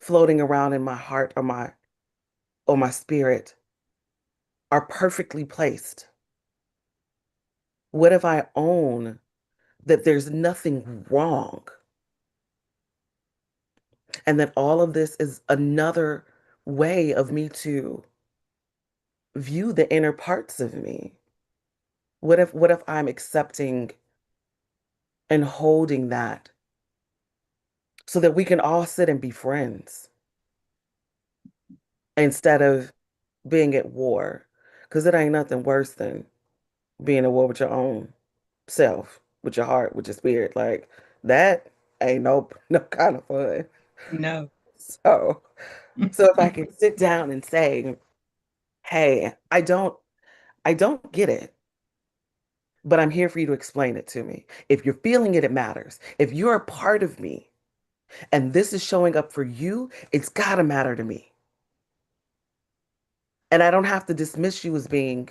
floating around in my heart or my spirit are perfectly placed? What if I own that there's nothing wrong and that all of this is another way of me to view the inner parts of me? What if I'm accepting and holding that so that we can all sit and be friends instead of being at war? Because it ain't nothing worse than being at war with your own self, with your heart, with your spirit. Like that ain't no no kind of fun. No. So so if I can sit down and say, hey, I don't get it, but I'm here for you to explain it to me. If you're feeling it, it matters. If you're a part of me and this is showing up for you, it's gotta matter to me. And I don't have to dismiss you as being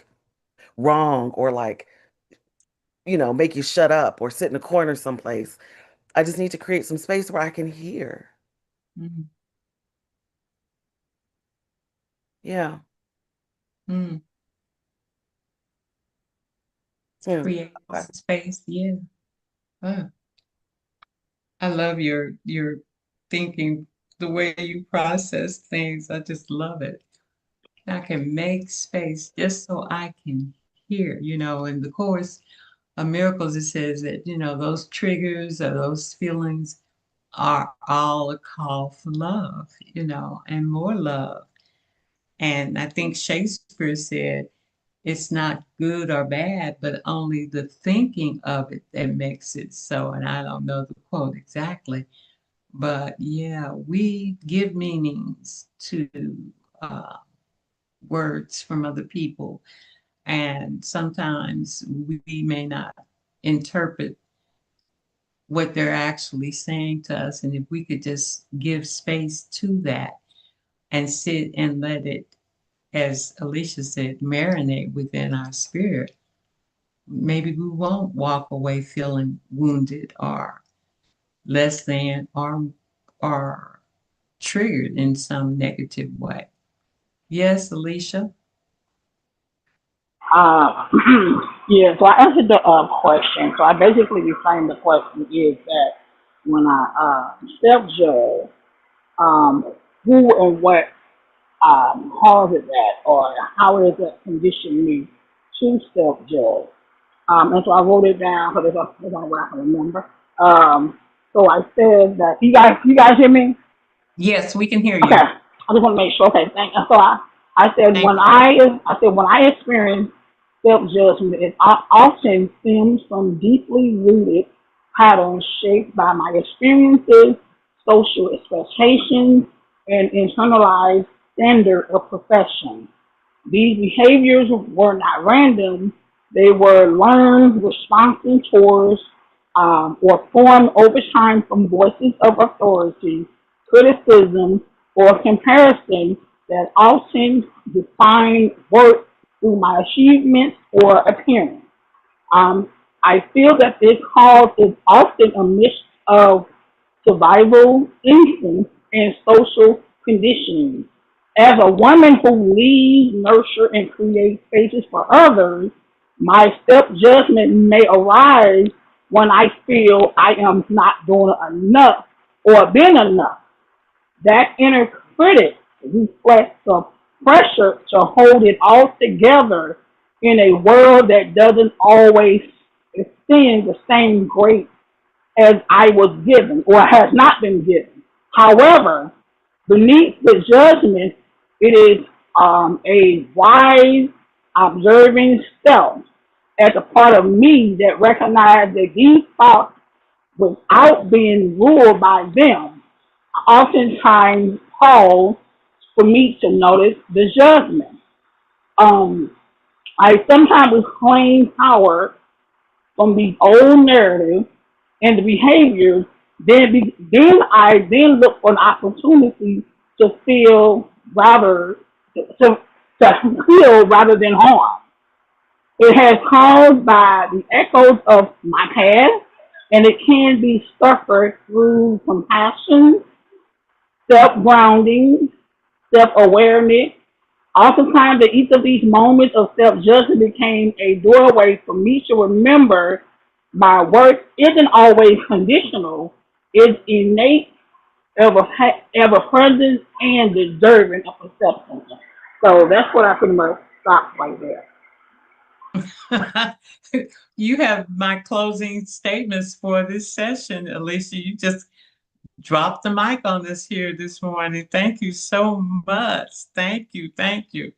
wrong or like, make you shut up or sit in a corner someplace. I just need to create some space where I can hear. Mm, Yeah. mm. Hmm. Create Okay. space. Yeah. Uh, I love your thinking, the way you process things. I just love it. I can make space just so I can hear, in the Course of Miracles, it says that, those triggers or those feelings are all a call for love, and more love. And I think Shakespeare said it's not good or bad, but only the thinking of it that makes it so. And I don't know the quote exactly, but yeah, we give meanings to uh, words from other people. And sometimes we may not interpret what they're actually saying to us. And if we could just give space to that and sit and let it, as Alicia said, marinate within our spirit, maybe we won't walk away feeling wounded or less than or triggered in some negative way. Yes, Alicia? Uh, yeah, so I answered the question. So I basically reframed the question is that when I self-judge, who and what causes that, or how does that condition me to self-judge? And so I wrote it down so that's all what I can remember. So I said that you guys hear me? Yes, we can hear Okay, you. I just want to make sure. Okay, thank you. So I said Thank when you. I experience self judgment, it often stems from deeply rooted patterns shaped by my experiences, social expectations, and internalized standard of perfection. These behaviors were not random, they were learned responses towards or formed over time from voices of authority, criticism, or comparison that often define worth through my achievements or appearance. Um, I feel that this cause is often a mix of survival instincts and social conditioning. As a woman who leads, nurture, and creates spaces for others, my self judgment may arise when I feel I am not doing enough or been enough. That inner critic reflects the pressure to hold it all together in a world that doesn't always extend the same grace as I was given or has not been given. However, beneath the judgment, it is a wise, observing self as a part of me that recognizes that these thoughts, without being ruled by them, oftentimes call for me to notice the judgment. Um, I sometimes claim power from these old narratives and the behaviors, then I then look for an opportunity to feel rather to heal rather than harm. It has caused by the echoes of my past, and it can be suffered through compassion, self grounding, self awareness. Oftentimes, each of these moments of self judgment became a doorway for me to remember my worth isn't always conditional, it's innate, ever present, and deserving of acceptance. So that's what I pretty much stopped right there. You have my closing statements for this session, Alicia. You just dropped the mic on us here this morning. Thank you so much. Thank you. Thank you.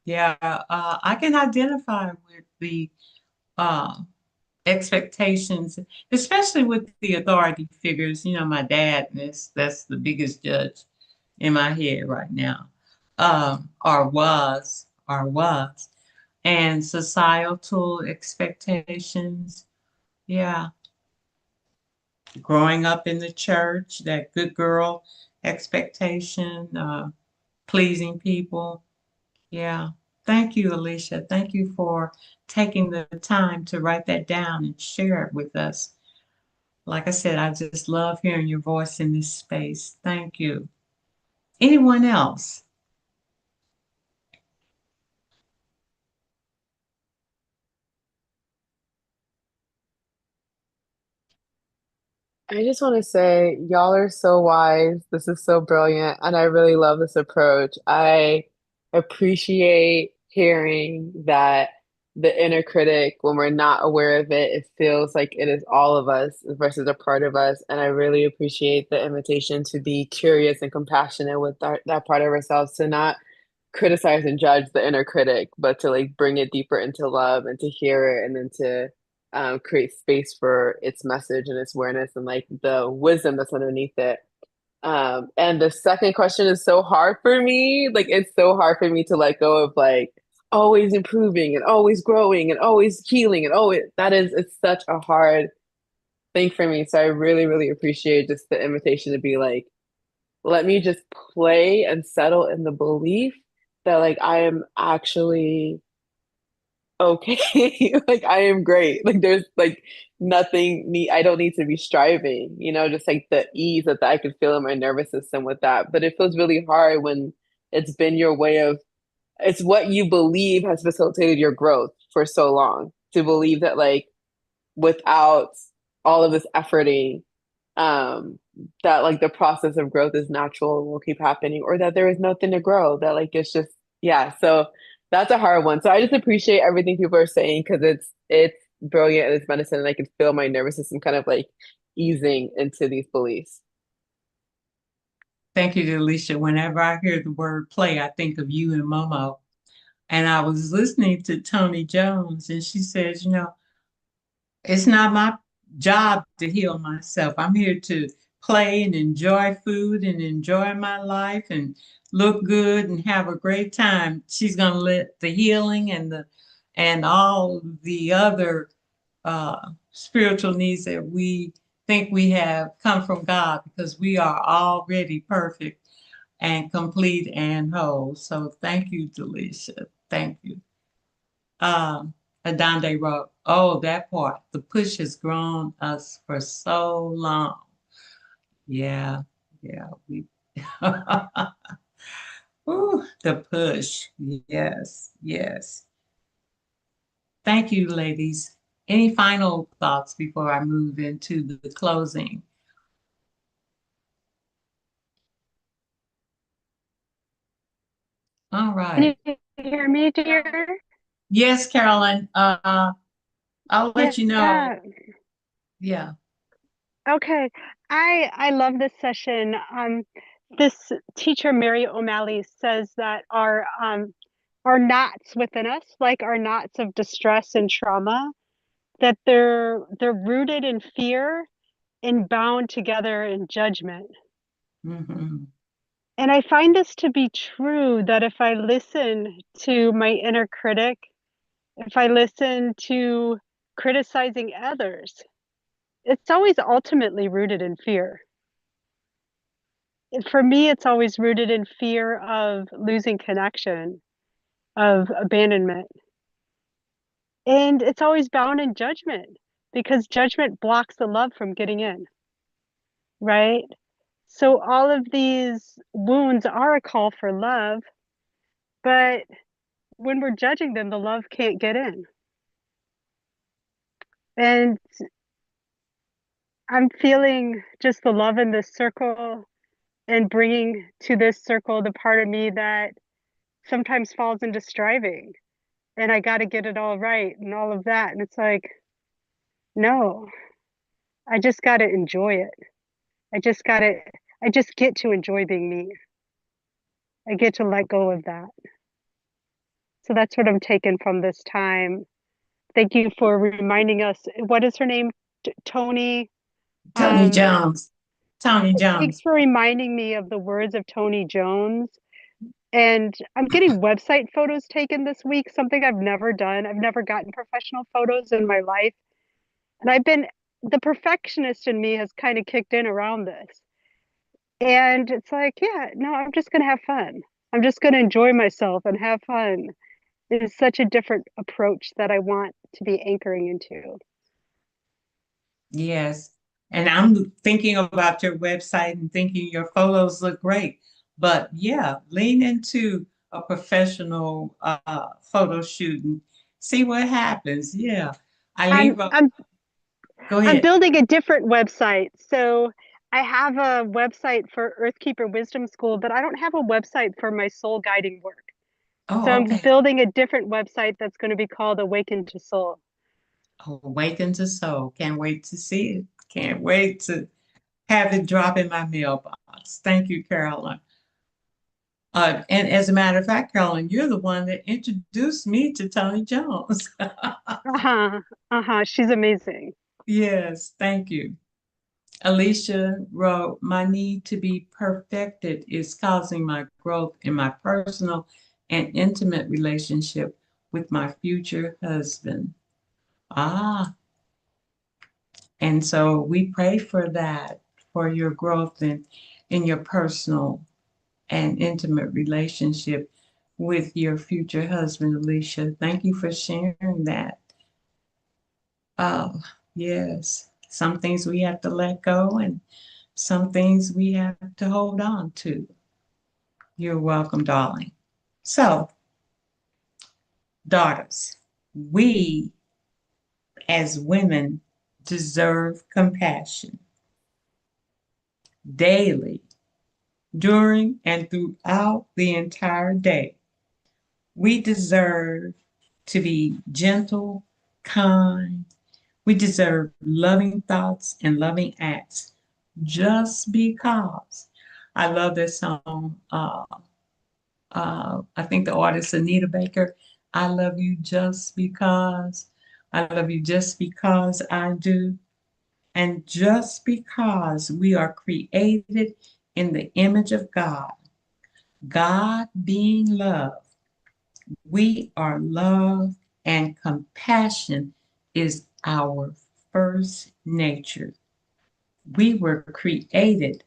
Yeah, I can identify with the uh, expectations, especially with the authority figures. My dad, that's the biggest judge in my head right now, or was, and societal expectations. Yeah, growing up in the church, that good girl expectation, pleasing people. Yeah. Thank you, Alicia. Thank you for taking the time to write that down and share it with us. Like I said, I just love hearing your voice in this space. Thank you. Anyone else? I just want to say, y'all are so wise. This is so brilliant, and I really love this approach. I appreciate hearing that the inner critic, when we're not aware of it, it feels like it is all of us versus a part of us. And I really appreciate the invitation to be curious and compassionate with that part of ourselves, to not criticize and judge the inner critic, but to like bring it deeper into love and to hear it and then to create space for its message and its awareness and like the wisdom that's underneath it. And the second question is so hard for me. Like it's so hard for me to let go of like always improving and always growing and always healing and always it's such a hard thing for me. So I really, really appreciate just the invitation to be like, let me just play and settle in the belief that like I am actually okay. Like I am great. Like there's like nothing need I don't need to be striving, just like the ease that I could feel in my nervous system with that. But it feels really hard when it's been your way of it's what you believe has facilitated your growth for so long. To believe that like without all of this efforting, that like the process of growth is natural and will keep happening, or that there is nothing to grow, that like it's just yeah. So that's a hard one. So I just appreciate everything people are saying because it's brilliant and it's medicine, and I can feel my nervous system kind of like easing into these beliefs. Thank you, Alicia. Whenever I hear the word play, I think of you and Momo. And I was listening to Tony Jones, and she says, it's not my job to heal myself. I'm here to play and enjoy food and enjoy my life and look good and have a great time. She's going to let the healing and all the other spiritual needs that we think we have come from God, because we are already perfect and complete and whole. So thank you, Delisha. Thank you. Adande wrote, oh, that part. The push has grown us for so long. Yeah, yeah. Ooh, the push. Yes, yes. Thank you, ladies. Any final thoughts before I move into the closing? All Can right. you hear me, dear? Yes, Carolyn. I'll let you know. Yeah. Yeah. Okay. I love this session. This teacher, Mary O'Malley, says that our knots within us, like our knots of distress and trauma, that they're rooted in fear and bound together in judgment. Mm-hmm. And I find this to be true, that if I listen to my inner critic, if I listen to criticizing others, it's always ultimately rooted in fear. For me, it's always rooted in fear of losing connection, of abandonment. And it's always bound in judgment, because judgment blocks the love from getting in, right? So all of these wounds are a call for love, but when we're judging them, the love can't get in. And I'm feeling just the love in this circle, and bringing to this circle the part of me that sometimes falls into striving, and I got to get it all right and all of that. And it's like, no, I just got to enjoy it. I just get to enjoy being me. I get to let go of that. So that's what I'm taking from this time. Thank you for reminding us. What is her name? Tony. Tony Um, Jones. Tony Thanks Jones. for reminding me of the words of Tony Jones. And I'm getting website photos taken this week, something I've never done. I've never gotten professional photos in my life. And the perfectionist in me has kind of kicked in around this. And it's like, yeah, no, I'm just going to have fun. I'm just going to enjoy myself and have fun. It is such a different approach that I want to be anchoring into. Yes. And I'm thinking about your website and thinking your photos look great. But yeah, lean into a professional photo shoot and see what happens. Yeah. I'm Eileen, I'm go I'm ahead. building a different website. So I have a website for Earthkeeper Wisdom School, but I don't have a website for my soul guiding work. So Oh, I'm okay. building a different website that's going to be called Awaken to Soul. Awaken to Soul. Can't wait to see it. Can't wait to have it drop in my mailbox. Thank you, Carolyn. And as a matter of fact, Carolyn, you're the one that introduced me to Tony Jones. Uh-huh. Uh-huh. She's amazing. Yes, thank you. Alicia wrote, my need to be perfected is causing my growth in my personal and intimate relationship with my future husband. Ah, and so we pray for that, for your growth in your personal and intimate relationship with your future husband, Alicia. Thank you for sharing that. Oh, yes. Some things we have to let go and some things we have to hold on to. You're welcome, darling. So, daughters, we as women deserve compassion daily, during and throughout the entire day. We deserve to be gentle, kind. We deserve loving thoughts and loving acts just because. I love this song. I think the artist Anita Baker. I love you just because. I love you just because I do. And just because we are created in the image of God, God being love, we are love and compassion is our first nature. We were created,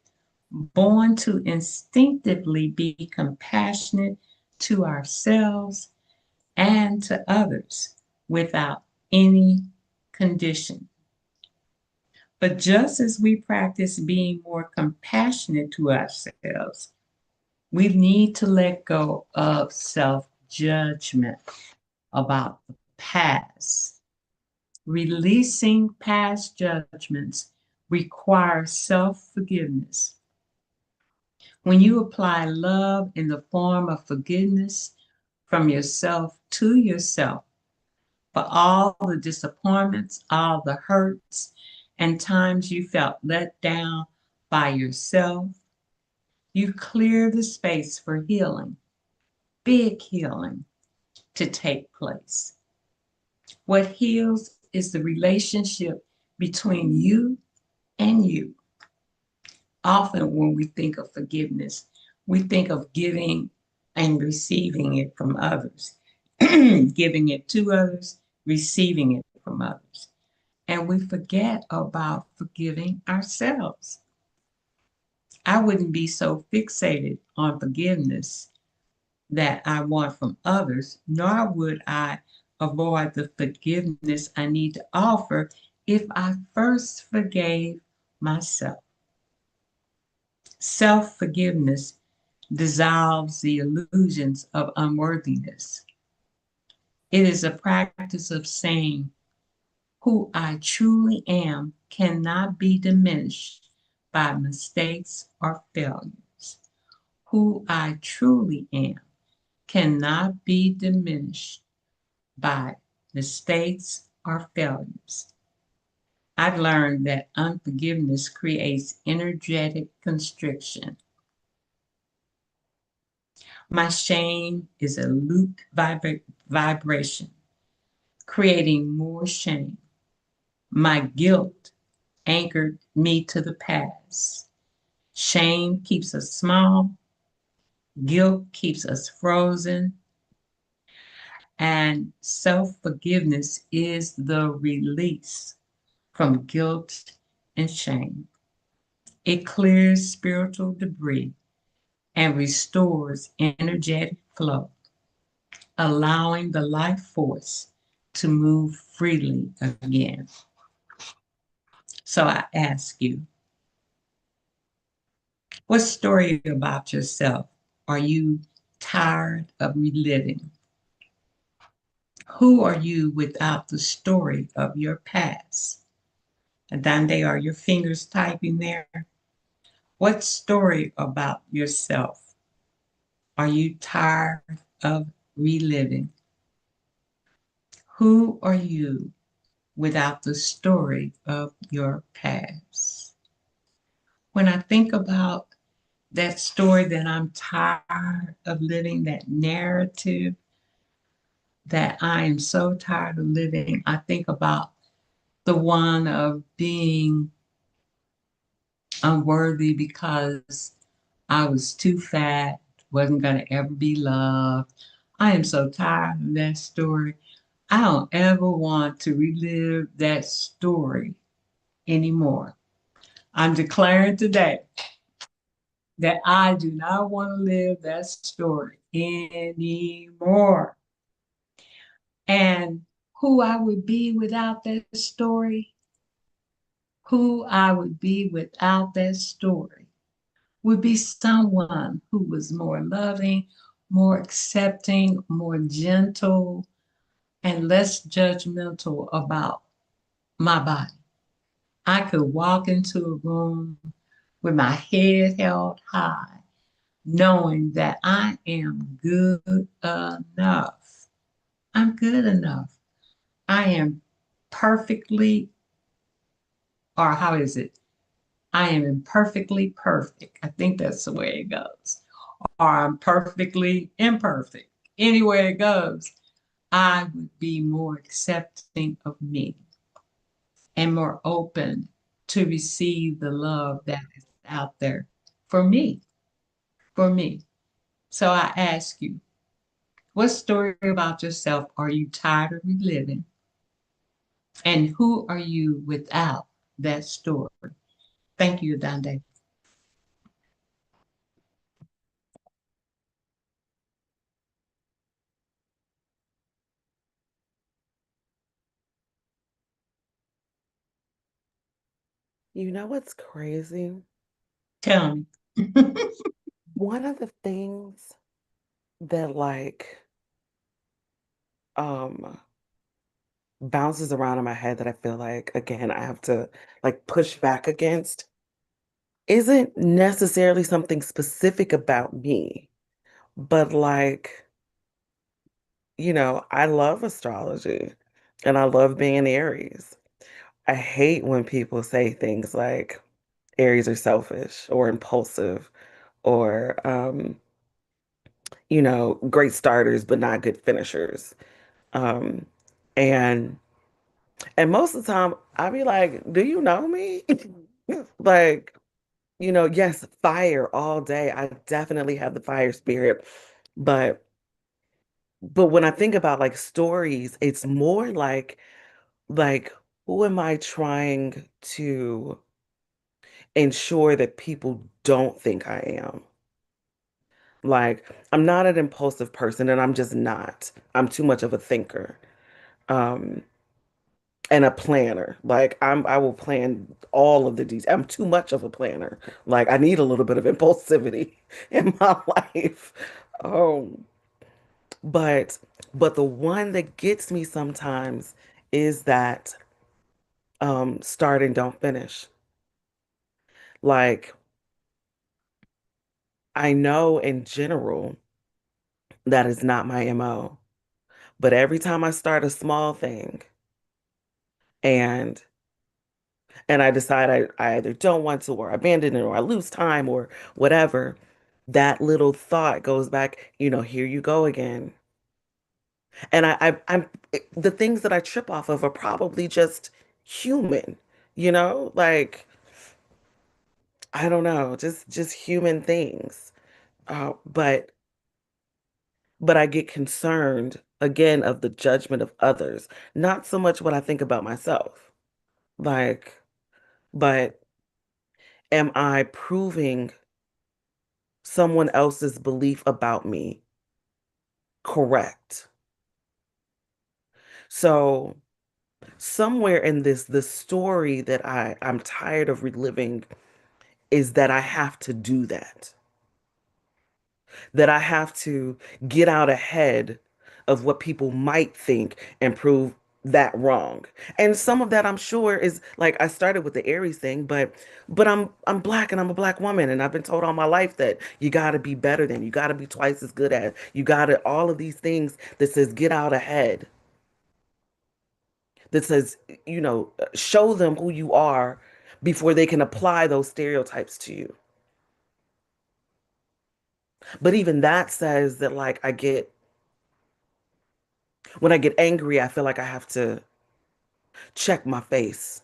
born to instinctively be compassionate to ourselves and to others without any condition. But just as we practice being more compassionate to ourselves, we need to let go of self judgment about the past. Releasing past judgments requires self forgiveness. When you apply love in the form of forgiveness from yourself to yourself for all the disappointments, all the hurts, and times you felt let down by yourself, you clear the space for healing, big healing, to take place. What heals is the relationship between you and you. Often, when we think of forgiveness, we think of giving and receiving it from others, giving it to others, receiving it from others. And we forget about forgiving ourselves. I wouldn't be so fixated on forgiveness that I want from others, nor would I avoid the forgiveness I need to offer if I first forgave myself. Self forgiveness dissolves the illusions of unworthiness. It is a practice of saying, who I truly am cannot be diminished by mistakes or failures. Who I truly am cannot be diminished by mistakes or failures. I've learned that unforgiveness creates energetic constriction. My shame is a looped vibration, creating more shame. My guilt anchored me to the past. Shame keeps us small, guilt keeps us frozen, and self forgiveness is the release from guilt and shame. It clears spiritual debris and restores energetic flow, allowing the life force to move freely again. So I ask you, what story about yourself are you tired of reliving? Who are you without the story of your past? Adande, are your fingers typing there? What story about yourself are you tired of reliving? Who are you without the story of your past? When I think about that story that I'm tired of living, that narrative that I am so tired of living, I think about the one of being unworthy because I was too fat, wasn't going to ever be loved. I am so tired of that story. I don't ever want to relive that story anymore. I'm declaring today that I do not want to live that story anymore. And who I would be without that story, who I would be without that story would be someone who was more loving, more accepting, more gentle, and less judgmental about my body. I could walk into a room with my head held high, knowing that I am good enough. I'm good enough. I am perfectly, or how is it? I am imperfectly perfect. I think that's the way it goes. Or I'm perfectly imperfect. Anywhere it goes, I would be more accepting of me and more open to receive the love that is out there for me, for me. So I ask you, what story about yourself are you tired of reliving? And who are you without that story? Thank you, Dande. You know what's crazy? Tell me. One of the things that um bounces around in my head that I feel like again I have to like push back against isn't necessarily something specific about me, but I love astrology and I love being Aries. I hate when people say things like Aries are selfish or impulsive or great starters but not good finishers. Um, and and most of the time I be like, do you know me? Like, yes, fire all day. I definitely have the fire spirit. But but when I think about like stories, it's more like who am I trying to ensure that people don't think I am? Like, I'm not an impulsive person and I'm just not. I'm too much of a thinker. Um, and a planner. Like I will plan all of the details. I'm too much of a planner. Like I need a little bit of impulsivity in my life. Um, but but the one that gets me sometimes is that start and don't finish. Like I know in general that is not my MO. But every time I start a small thing and I decide I either don't want to or abandon it or I lose time or whatever, that little thought goes back, here you go again. And the things that I trip off of are probably just human, like I don't know, just human things. But I get concerned again of the judgment of others, not so much what I think about myself. Like, but am I proving someone else's belief about me correct? So somewhere in this, the story that I'm tired of reliving is that I have to do that. That I have to get out ahead of what people might think and prove that wrong. And some of that I'm sure is like I started with the Aries thing, but I'm black and I'm a black woman and I've been told all my life that you got to be better than, you got to be twice as good as, you got to all of these things that says get out ahead. That says, show them who you are before they can apply those stereotypes to you. But even that says that like when I get angry, I feel like I have to check my face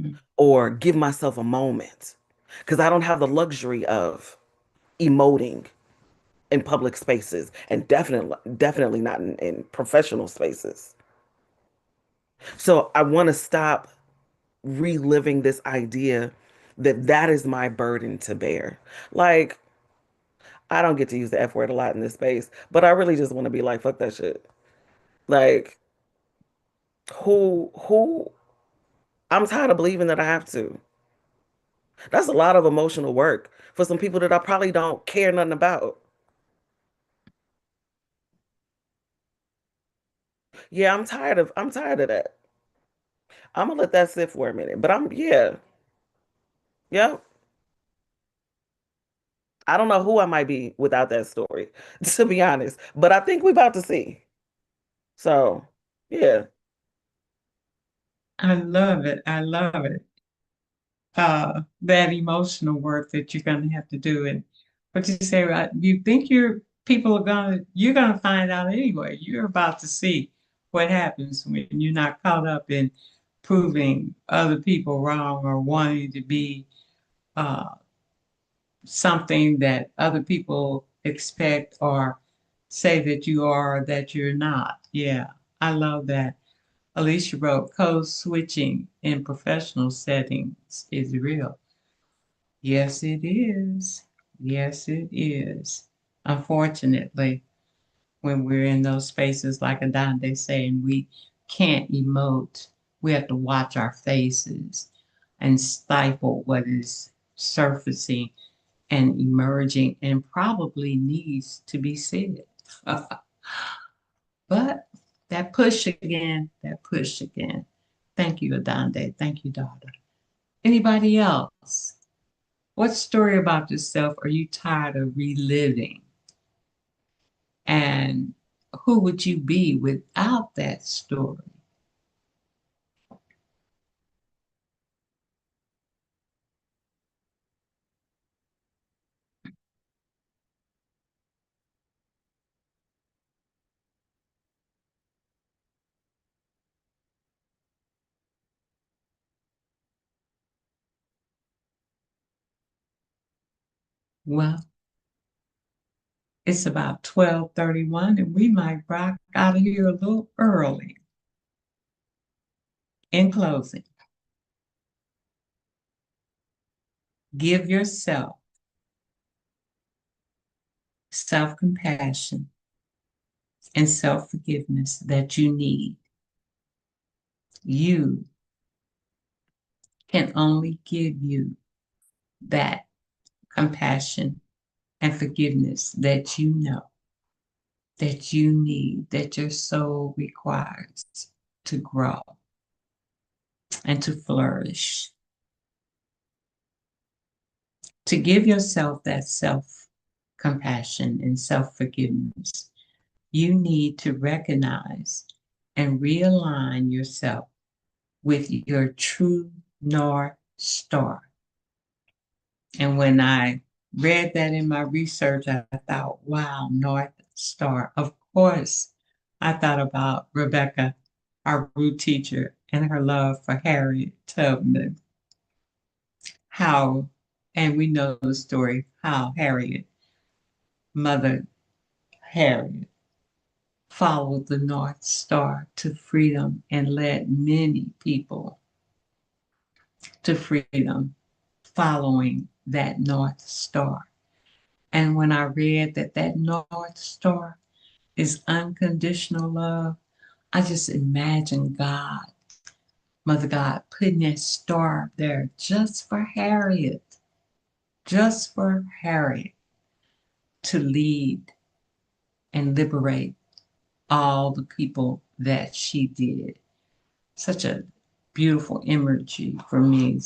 Mm. or give myself a moment because I don't have the luxury of emoting in public spaces and definitely not in professional spaces. So I want to stop reliving this idea that that is my burden to bear. Like, I don't get to use the F word a lot in this space, but I really just want to be like, fuck that shit. Like, who I'm tired of believing that I have to. That's a lot of emotional work for some people that I probably don't care nothing about. Yeah, I'm tired of that. I'm gonna let that sit for a minute. But yeah. I don't know who I might be without that story, to be honest. But I think we're about to see. So yeah. I love it. I love it. That emotional work that you're going to have to do. And what you say, you think you're going to find out anyway. You're about to see what happens when you're not caught up in proving other people wrong or wanting to be uh, something that other people expect or say that you are or that you're not. Yeah, I love that. Alicia wrote, code switching in professional settings is real. Yes, it is. Yes, it is. Unfortunately, when we're in those spaces, like Adante saying, we can't emote. We have to watch our faces and stifle what is surfacing and emerging and probably needs to be said. But that push again, that push again. Thank you, Adante. Thank you, daughter. Anybody else? What story about yourself are you tired of reliving? And who would you be without that story? Well, it's about 12:31 and we might rock out of here a little early. In closing, give yourself self-compassion and self-forgiveness that you need. You can only give you that compassion and forgiveness that you know, that you need, that your soul requires to grow and to flourish. To give yourself that self compassion and self forgiveness, you need to recognize and realign yourself with your true North Star. And when I read that in my research, I thought, wow, North Star. Of course, I thought about Rebecca, our root teacher, and her love for Harriet Tubman. How, and we know the story, how Harriet, Mother Harriet, followed the North Star to freedom and led many people to freedom following that North Star. And when I read that North Star is unconditional love, I just imagine God, Mother God, putting that star up there just for Harriet, to lead and liberate all the people that she did. Such a beautiful imagery for me.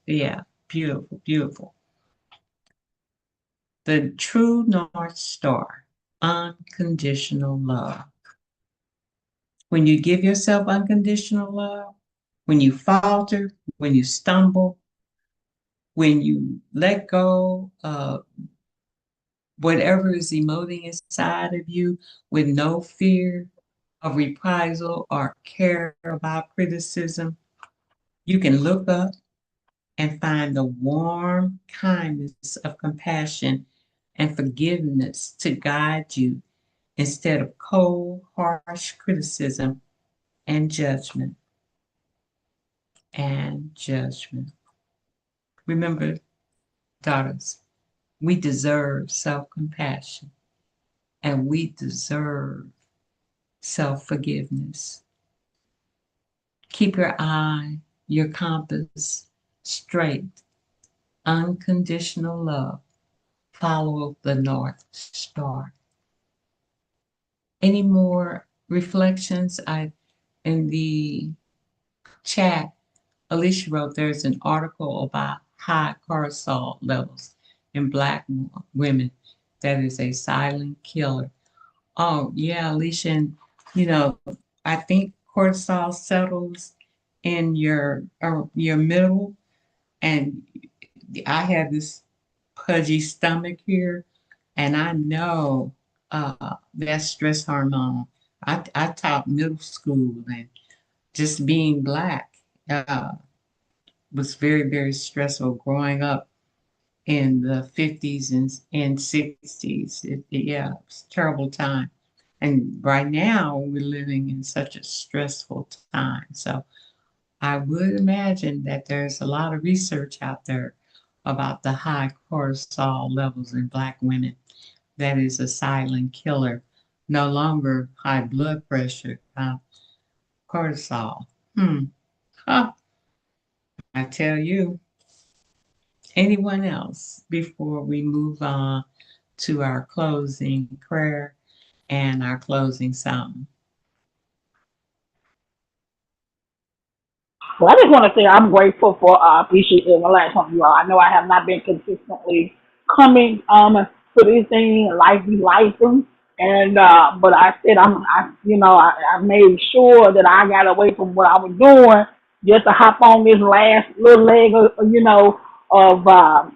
Yeah, beautiful, beautiful. The true North Star, unconditional love. When you give yourself unconditional love, when you falter, when you stumble, when you let go of whatever is emoting inside of you with no fear of reprisal or care about criticism, you can look up and find the warm kindness of compassion and forgiveness to guide you instead of cold, harsh criticism and judgment. Remember, daughters, we deserve self-compassion and we deserve self-forgiveness. Keep your eye, your compass straight. Unconditional love. Follow the North Star. Any more reflections? In the chat, Alicia wrote there's an article about high cortisol levels in Black women that is a silent killer. Oh, yeah, Alicia, and I think cortisol settles in your middle, and I have this pudgy stomach here, and I know that stress hormone. I taught middle school, and just being Black was very, very stressful growing up in the 50s and 60s. Yeah, it was a terrible time. And right now, we're living in such a stressful time. So I would imagine that there's a lot of research out there about the high cortisol levels in Black women. That is a silent killer. No longer high blood pressure, cortisol. Huh. I tell you. Anyone else before we move on to our closing prayer and our closing song? Well, I just want to say I'm grateful for appreciating the last one of you all. I know I have not been consistently coming to this thing, life be life, and but I said I made sure that I got away from what I was doing just to hop on this last little leg of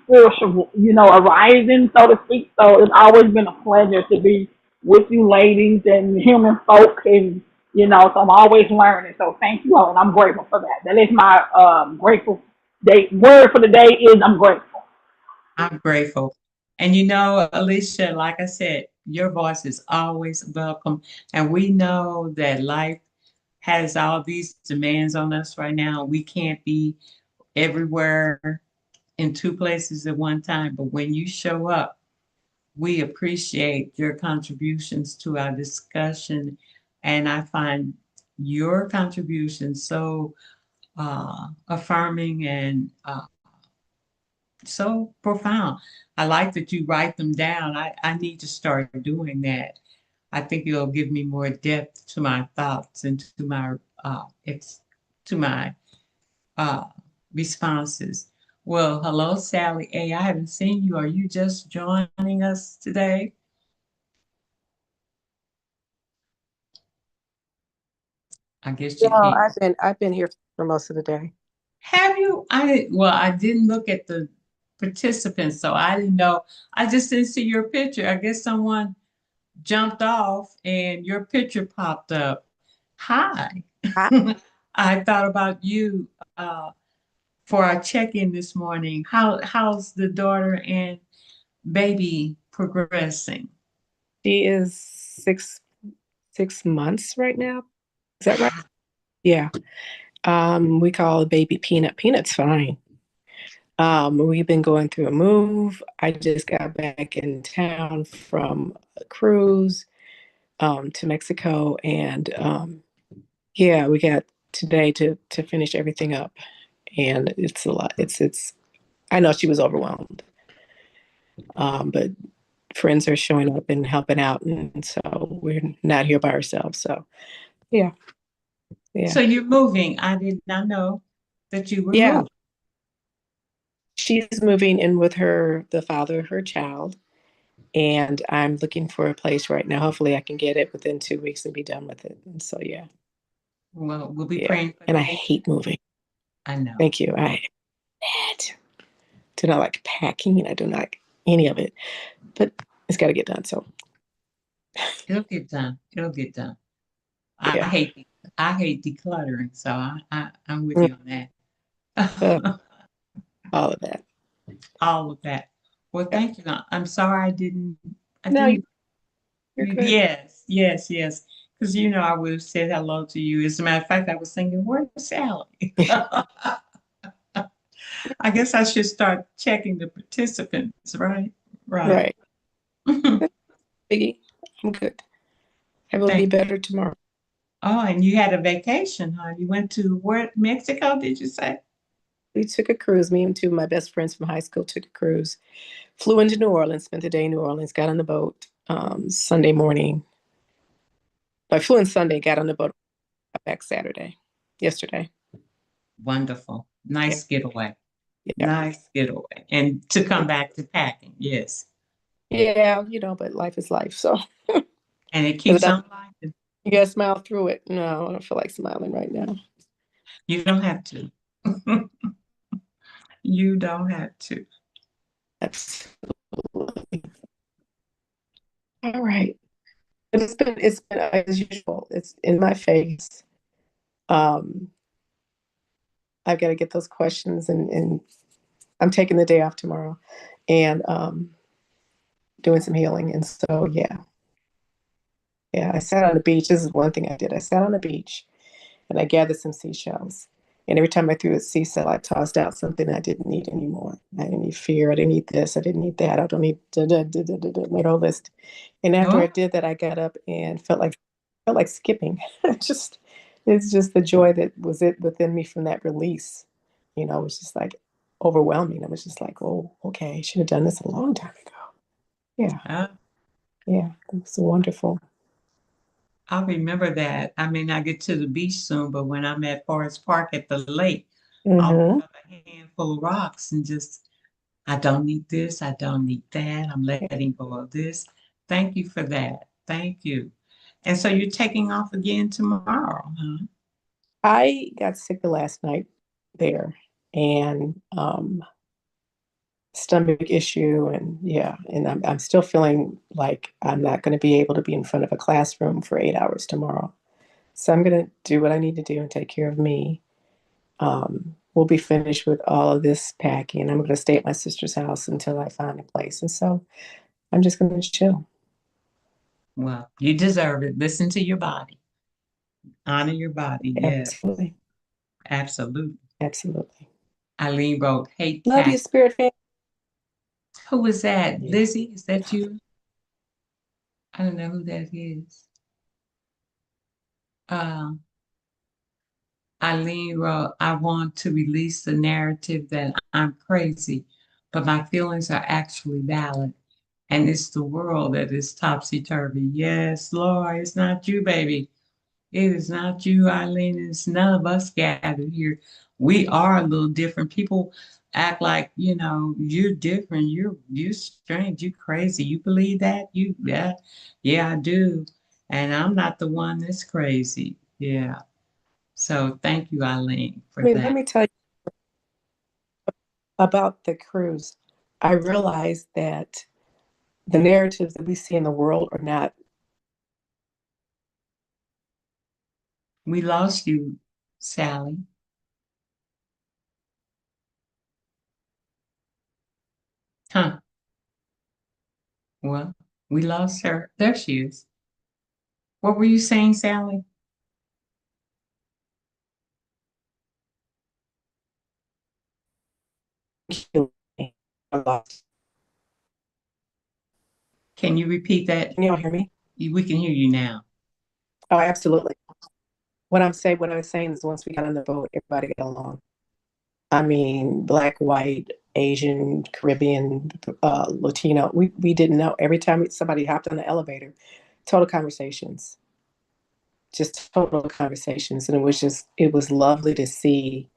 spiritual arising, so to speak. So it's always been a pleasure to be with you ladies and human folk, and so I'm always learning. So thank you all, and I'm grateful for that. That is my grateful day. Word for the day is I'm grateful. I'm grateful. And Alicia, like I said, your voice is always welcome. And we know that life has all these demands on us right now. We can't be everywhere in two places at one time. But when you show up, we appreciate your contributions to our discussion. And I find your contribution so affirming and so profound. I like that you write them down. I need to start doing that. I think it'll give me more depth to my thoughts and to my uh, responses. Well, hello, Sally A. I haven't seen you. Are you just joining us today? I guess you No, can't. I've been here for most of the day. Have you? I didn't look at the participants, so I didn't know. I just didn't see your picture. I guess someone jumped off and your picture popped up. Hi. Hi. I thought about you for our check-in this morning. How's the daughter and baby progressing? She is six months right now. Is that right? Yeah. We call the baby Peanut. Peanut's fine. We've been going through a move. I just got back in town from a cruise to Mexico, and Yeah, we got today to finish everything up, and it's a lot. It's. I know she was overwhelmed, but friends are showing up and helping out, and so we're not here by ourselves. So yeah, yeah, So you're moving. I did not know that you were yeah. moving. She's moving in with the father of her child, and I'm looking for a place right now. Hopefully, I can get it within 2 weeks and be done with it. And so yeah, Well, we'll be yeah. praying for And I you. hate moving. I know. Thank you. I do not like packing, and I do not like any of it. But it's got to get done. So It'll get done. It'll get done. I yeah, hate I hate decluttering, so I'm with Mm, you on uh, that. all of that. All of that. Well, Yeah. thank you. I'm sorry I No, didn't you're good. yes, yes, yes. Because I would have said hello to you. As a matter of fact, I was thinking, where's Sally? I guess I should start checking the participants, right? Right. Right. Biggie, I'm good. I will be Thank better tomorrow. Oh, and you had a vacation, huh? You went to where? Mexico, did you say? We took a cruise. Me and two of my best friends from high school took a cruise. Flew into New Orleans, spent the day in New Orleans, got on the boat Sunday morning. I flew in Sunday, got on the boat, got back yesterday. Wonderful. Yeah, Nice getaway. yeah, Nice getaway. And to come back to packing, yes. yeah. But life is life. So And it but keeps on life. you gotta smile through it. No, I don't feel like smiling right now. You don't have to. You don't have to. Absolutely. All right. But it's been as usual. It's in my face. Um, I've got to get those questions, and I'm taking the day off tomorrow, and doing some healing. And so yeah. I sat on the beach. This is one thing I did. I sat on the beach, and I gathered some seashells. And every time I threw a seashell, I tossed out something I didn't need anymore. I didn't need fear. I didn't need this. I didn't need that. I don't need made a whole list. And after I Oh, did that, I got up and felt like skipping. It's just the joy that was it within me from that release. It was just like overwhelming. I was just like, oh, okay, I should have done this a long time ago. Yeah, uh, yeah, it was wonderful. I'll remember that. I may not get to the beach soon, but when I'm at Forest Park at the lake, I'll pick Hmm. up a handful of rocks and just, I don't need this. I don't need that. I'm letting go of this. Thank you for that. Thank you. And so you're taking off again tomorrow, huh? I got sick the last night there, and stomach issue, and yeah, and I'm still feeling like I'm not going to be able to be in front of a classroom for 8 hours tomorrow. So I'm going to do what I need to do and take care of me. We'll be finished with all of this packing. I'm going to stay at my sister's house until I find a place, and so I'm just going to chill. Well, you deserve it. Listen to your body. Honor your body. Yes, Absolutely, absolutely. absolutely. Eileen wrote, hate Love you, pack. Spirit fan. Who was that? Yeah. Lizzie, is that you? I don't know who that is. Uh, Eileen wrote, I want to release the narrative that I'm crazy, but my feelings are actually valid. And it's the world that is topsy-turvy. Yes, Lord, it's not you, baby. It is not you, Eileen. It's none of us gathered here. We are a little different. People act like, you're different. You're strange. You're crazy. You believe that? Yeah, I do. And I'm not the one that's crazy. Yeah. So thank you, Eileen, I for mean, let that. me tell you about the cruise. I realized that the narratives that we see in the world are not. We lost you, Sally. Huh. Well, we lost her. There she is. What were you saying, Sally? Can you repeat that? Can y'all hear me? We can hear you now. Oh, absolutely. what I'm saying is once we got on the boat, everybody got along. I mean, black, white, Asian, Caribbean, Latino. We didn't know. Every time somebody hopped on the elevator, total conversations, just total conversations, and it was lovely to see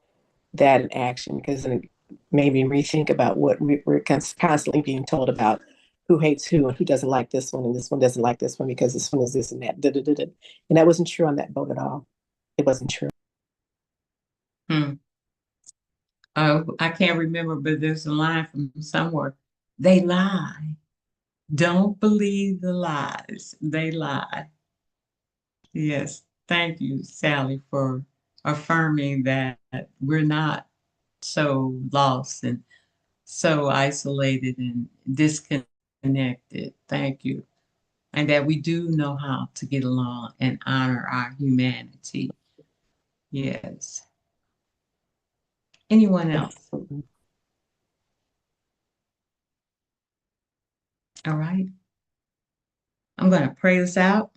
that in action because it made me rethink about what we're constantly being told about who hates who and who doesn't like this one and this one doesn't like this one because this one is this and that. And that wasn't true on that boat at all. It wasn't true. I can't remember, but there's a line from somewhere. They lie. Don't believe the lies. They lie. Yes. Thank you, Sally, for affirming that we're not so lost and so isolated and disconnected. Thank you. And that we do know how to get along and honor our humanity. Yes. Anyone else? All right. I'm going to pray this out.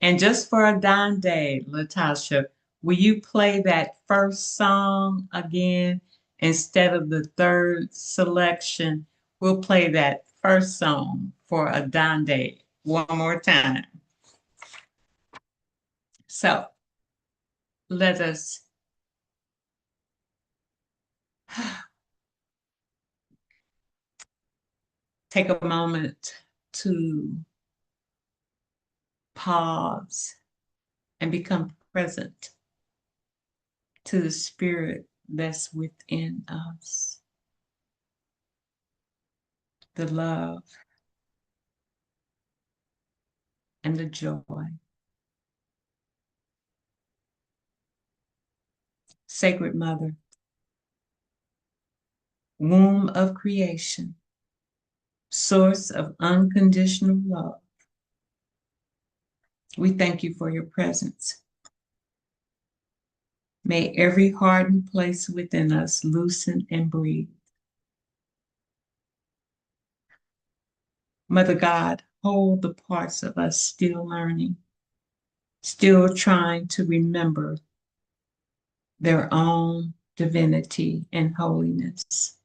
And just for a dime day, Latasha, will you play that first song again instead of the third selection? We'll play that first song for a dime day one more time. So let us take a moment to pause and become present to the spirit that's within us, the love and the joy. Sacred Mother, womb of creation, source of unconditional love, we thank you for your presence. May every hardened place within us loosen and breathe. Mother God, hold the parts of us still learning, still trying to remember their own divinity and holiness.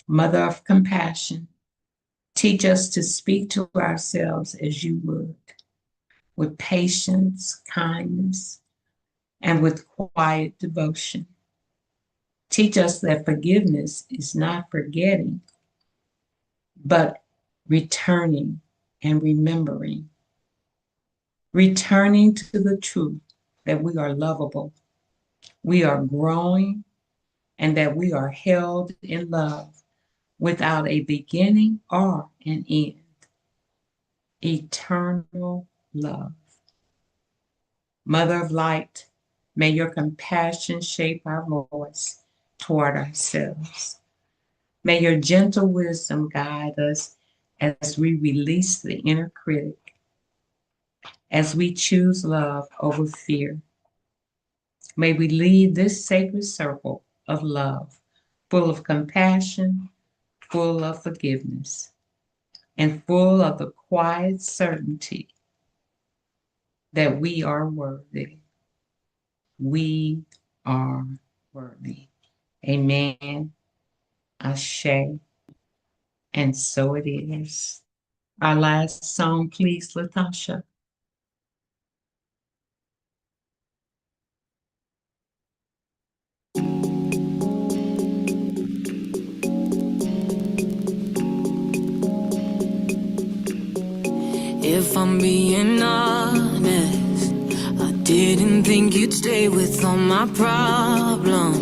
Mother of compassion, teach us to speak to ourselves as you would, with patience, kindness, and with quiet devotion. Teach us that forgiveness is not forgetting, but returning and remembering. Returning to the truth that we are lovable, we are growing, and that we are held in love without a beginning or an end. Eternal love. Mother of light, may your compassion shape our voice toward ourselves. May your gentle wisdom guide us as we release the inner critic, as we choose love over fear. May we lead this sacred circle of love, full of compassion, full of forgiveness, and full of the quiet certainty that we are worthy. We are worthy. Amen. Ashe. And so it is. Our last song, please, Latasha. If I'm being honest, I didn't think you'd stay with all my problems.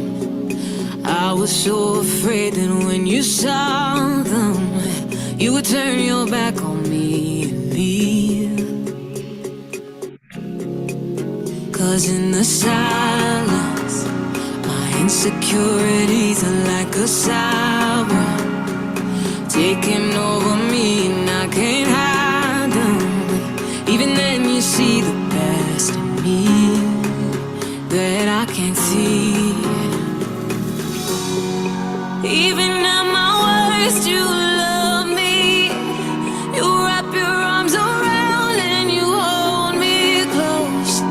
I was so afraid that when you saw them, you would turn your back on me and leave. 'Cause in the silence, my insecurities are like a siren taking over me, and I can't hide them. Even then you see the best in me that I can't see. Even at my worst, you love me. You wrap your arms around and you hold me close.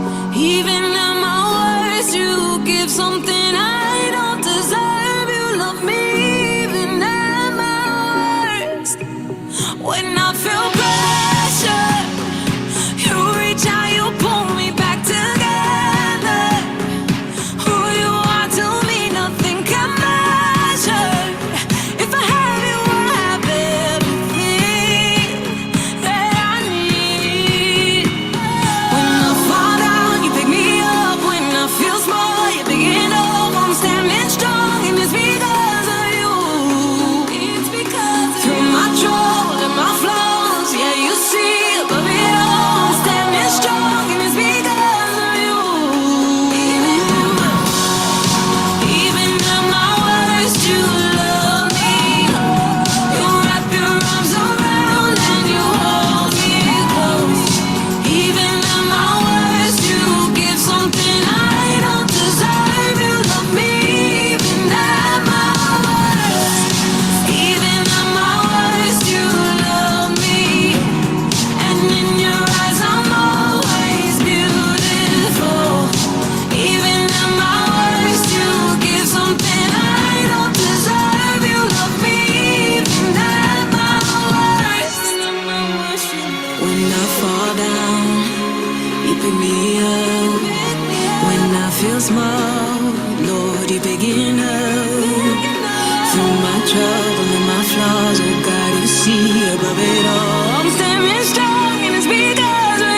trouble and my flaws, oh God, you see above it all. I'm standing strong and it's because of you.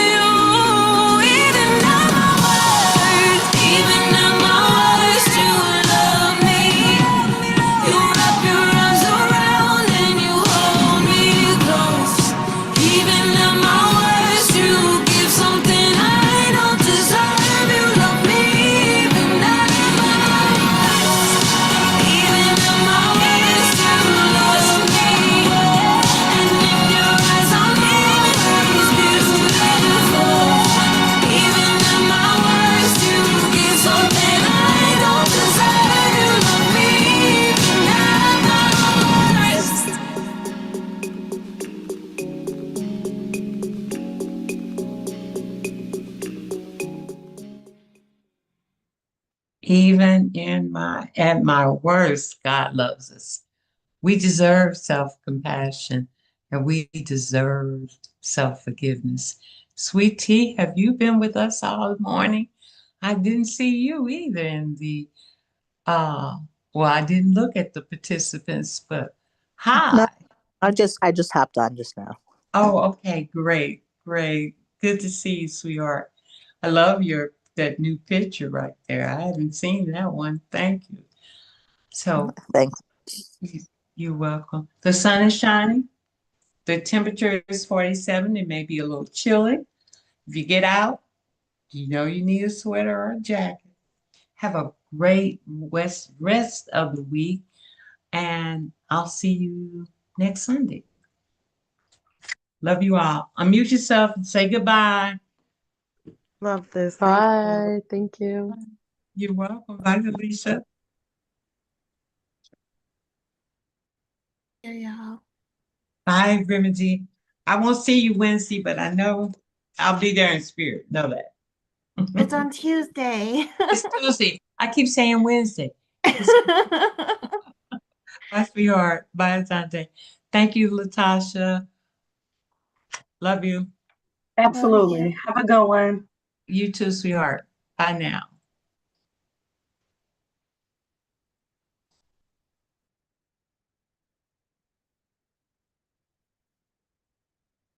Even at my worst, even at my worst, you love me. You wrap your arms around and you hold me close. Even at my worst, you give something I don't deserve. You love me. Even at my worst, even at my worst, you love me. And in your eyes, I'm always beautiful. Even at my worst, you give something I don't deserve. You love me. Even at my worst. Even at my worst, God loves us. We deserve self-compassion and we deserve self-forgiveness. Sweet Tea, have you been with us all morning? I didn't see you either in the well, I didn't look at the participants, but No, hi. I just hopped on just now. Oh, okay, great, great. Good to see you, sweetheart. I love that new picture right there. I hadn't seen that one. Thank you. So Thanks. you're welcome. The sun is shining. The temperature is 47. It may be a little chilly. If you get out, you know you need a sweater or a jacket. Have a great rest of the week, and I'll see you next Sunday. Love you all. Unmute yourself and say goodbye. Love this. Thank you. Bye. Thank you. You're welcome. Bye, Alicia. Here, y'all. Bye, Remedy. I won't see you Wednesday, but I know I'll be there in spirit. Know that. It's on Tuesday. It's Tuesday. I keep saying Wednesday. Bye, sweetheart. Bye, Asante. Thank you, Latasha. Love you. Absolutely. Have a good one. You too, sweetheart. Bye now.